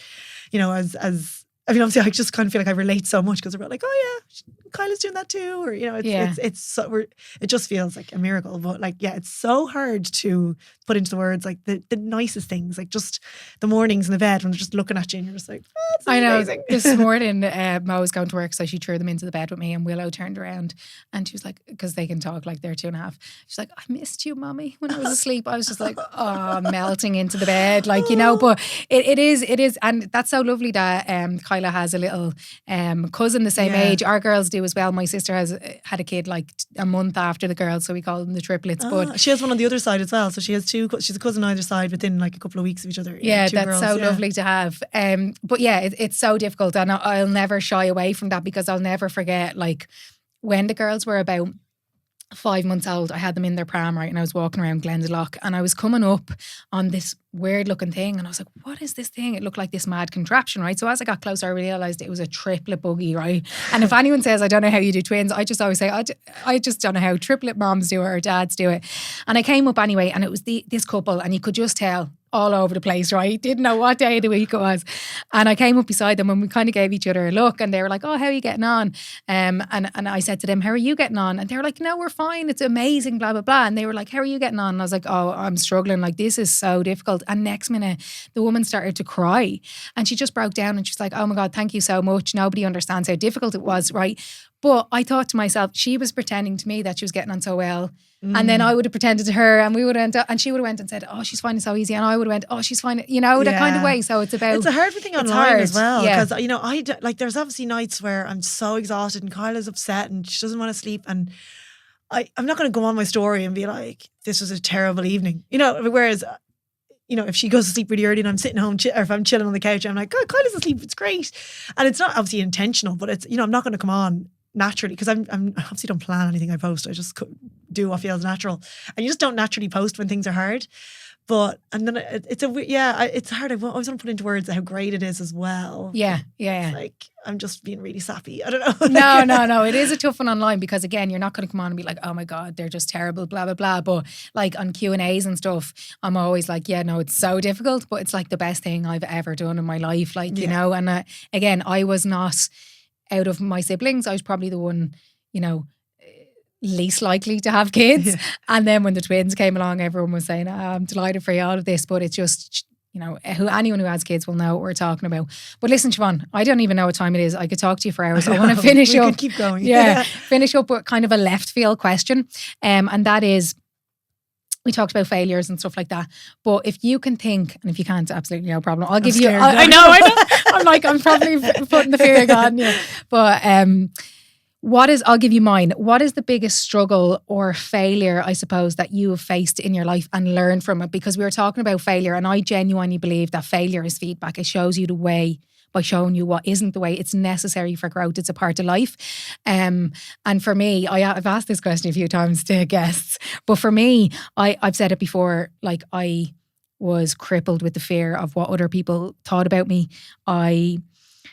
you know, as I mean, obviously, I just kind of feel like I relate so much because we're like, oh yeah, Kyla's doing that too, or it's so it just feels like a miracle. But like, yeah, it's so hard to put into the words like the nicest things, like just the mornings in the bed when they're just looking at you and you're just like, oh, it's amazing. This morning, Mo was going to work, so she threw them into the bed with me, and Willow turned around and she was like, because they can talk like they're 2.5. She's like, I missed you, Mommy, when I was asleep. I was just like, oh, melting into the bed, like, you know. But it is, and that's so lovely that Kyla has a little cousin the same age. Our girls do as well. My sister had a kid like a month after the girls, so we call them the triplets. But she has one on the other side as well, so she has two. She's a cousin on either side within like a couple of weeks of each other. Yeah, that's girls, so lovely to have. But yeah, it's so difficult, and I'll never shy away from that because I'll never forget, like, when the girls were about 5 months old, I had them in their pram, right, and I was walking around Glendalough and I was coming up on this weird looking thing and I was like, what is this thing? It looked like this mad contraption, right? So as I got closer, I realised it was a triplet buggy, right? And if anyone says, I don't know how you do twins, I just always say, I just don't know how triplet moms do it or dads do it. And I came up anyway, and it was this couple, and you could just tell all over the place, right? Didn't know what day of the week it was. And I came up beside them and we kind of gave each other a look, and they were like, oh, how are you getting on? And I said to them, how are you getting on? And they were like, no, we're fine. It's amazing, blah, blah, blah. And they were like, how are you getting on? And I was like, oh, I'm struggling. Like, this is so difficult. And next minute, the woman started to cry and she just broke down and she's like, oh my God, thank you so much. Nobody understands how difficult it was, right? But I thought to myself, she was pretending to me that she was getting on so well. And then I would have pretended to her, and we would have, and she would have went and said, oh, she's finding it so easy. And I would have went, oh, she's finding it, that kind of way. So it's about... It's a hard thing online as well. Because, there's obviously nights where I'm so exhausted and Kyla's upset and she doesn't want to sleep. And I'm not going to go on my story and be like, this was a terrible evening. Whereas... if she goes to sleep really early and I'm sitting home, or if I'm chilling on the couch, I'm like, God, Kyla's asleep, it's great. And it's not obviously intentional, but it's, I'm not going to come on naturally because I'm obviously don't plan anything I post. I just do what feels natural. And you just don't naturally post when things are hard. But, and then it's hard. I always want to put into words how great it is as well. Yeah. It's like, I'm just being really sappy. I don't know. No. It is a tough one online because, again, you're not going to come on and be like, oh my God, they're just terrible, blah, blah, blah. But like on Q&As and stuff, I'm always like, yeah, no, it's so difficult, but it's like the best thing I've ever done in my life. Like, and again, I was not, out of my siblings, I was probably the one, least likely to have kids. And then when the twins came along, everyone was saying, I'm delighted for you, all of this, but it's just, anyone who has kids will know what we're talking about. But listen, Siobhan, I don't even know what time it is. I could talk to you for hours. I want to finish up. We could keep going. Finish up with kind of a left field question. And that is, we talked about failures and stuff like that. But if you can think, and if you can't, absolutely no problem. I'll give you, I know. I'm like, I'm probably putting the fear on you. But I'll give you mine. What is the biggest struggle or failure, I suppose, that you have faced in your life and learned from it? Because we were talking about failure, and I genuinely believe that failure is feedback. It shows you the way by showing you what isn't the way. It's necessary for growth. It's a part of life. And for me, I've asked this question a few times to guests, but for me, I've said it before, like I was crippled with the fear of what other people thought about me. I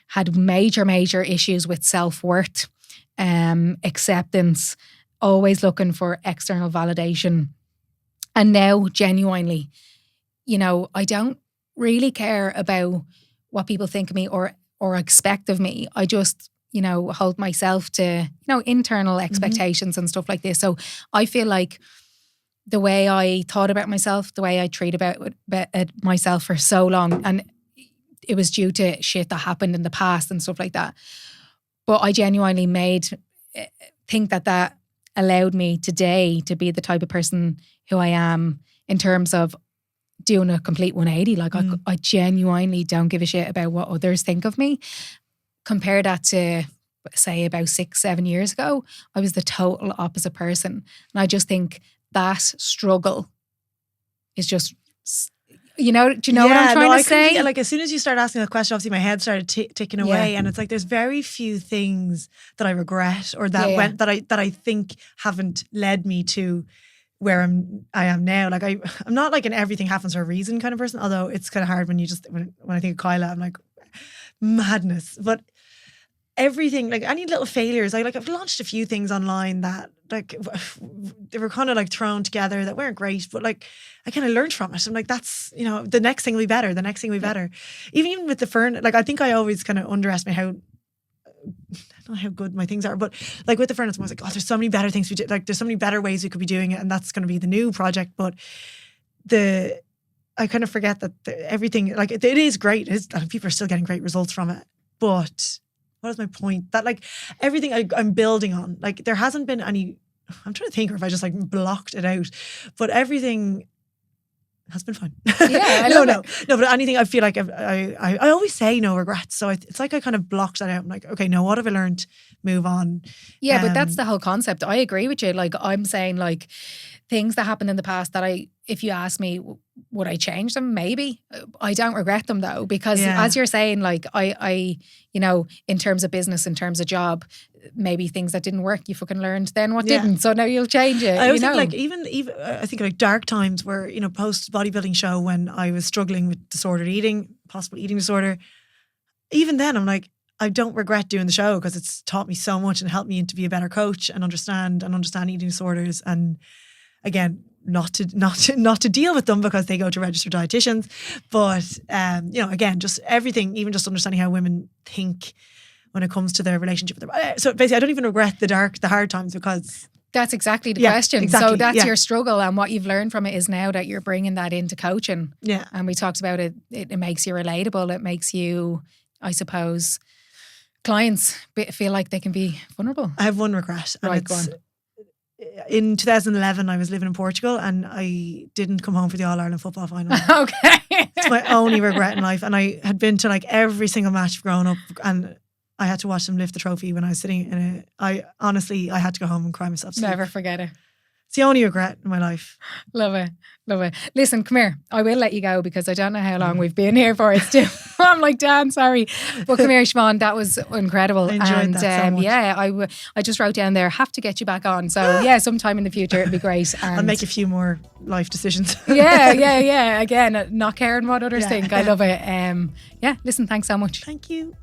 had major issues with self-worth. Acceptance, always looking for external validation. And now, genuinely, I don't really care about what people think of me or expect of me. I just, hold myself to, internal expectations and stuff like this. So I feel like the way I thought about myself, the way I treat about myself for so long, and it was due to shit that happened in the past and stuff like that. But I genuinely think that allowed me today to be the type of person who I am in terms of doing a complete 180. Like I genuinely don't give a shit about what others think of me. Compare that to, say, about 6-7 years ago, I was the total opposite person. And I just think that struggle is just... do you know what I'm trying to say? Like, as soon as you start asking that question, obviously my head started ticking away, and it's like there's very few things that I regret or that that I think haven't led me to where I am now. Like I'm not like an everything happens for a reason kind of person. Although it's kind of hard when you just when I think of Kyla, I'm like madness. But everything, like any little failures, I've launched a few things online that like they were kind of like thrown together that weren't great, but like I kind of learned from it. I'm like, that's, you know, the next thing will be better. The next thing will be better. Even with the furnace, like I think I always kind of underestimate how, I don't know how good my things are, but like with the furnace, I was like, oh, there's so many better things we do. Like there's so many better ways we could be doing it, and that's going to be the new project. But I kind of forget that everything, like it is great. And people are still getting great results from it. But what is my point? That like everything I'm building on, like there hasn't been any, I'm trying to think, or if I just like blocked it out, but everything has been fine. Yeah, no, but anything I feel like I always say no regrets. So it's like I kind of blocked that out. I'm like, okay, no, what have I learned? Move on. Yeah, but that's the whole concept. I agree with you. Like I'm saying, like things that happened in the past that if you ask me, would I change them? Maybe. I don't regret them though, because as you're saying, like I, you know, in terms of business, in terms of job, maybe things that didn't work, you fucking learned then what didn't. So now you'll change it. I always think like even I think like dark times where, you know, post bodybuilding show when I was struggling with disordered eating, possible eating disorder, even then I'm like, I don't regret doing the show because it's taught me so much and helped me to be a better coach and understand eating disorders. And again, not to deal with them because they go to registered dietitians, but you know, again, just everything, even just understanding how women think when it comes to their relationship with their, so basically I don't even regret the hard times because that's exactly the question. Exactly, so that's your struggle, and what you've learned from it is now that you're bringing that into coaching. Yeah. And we talked about it. It makes you relatable. It makes you, I suppose, clients feel like they can be vulnerable. I have one regret. And right, go on. In 2011, I was living in Portugal and I didn't come home for the All-Ireland football final. Okay. It's my only regret in life. And I had been to like every single match growing up and I had to watch them lift the trophy when I was sitting in I had to go home and cry myself to sleep. Never forget it. It's the only regret in my life. Love it. Love it. Listen, come here. I will let you go because I don't know how long we've been here for. It's still, I'm like, damn, sorry. But come here, Siobhan. That was incredible. I enjoyed that so much. Yeah, I just wrote down there, have to get you back on. So yeah, sometime in the future it'd be great. And I'll make a few more life decisions. yeah. Again, not caring what others think. I love it. Yeah, listen, thanks so much. Thank you.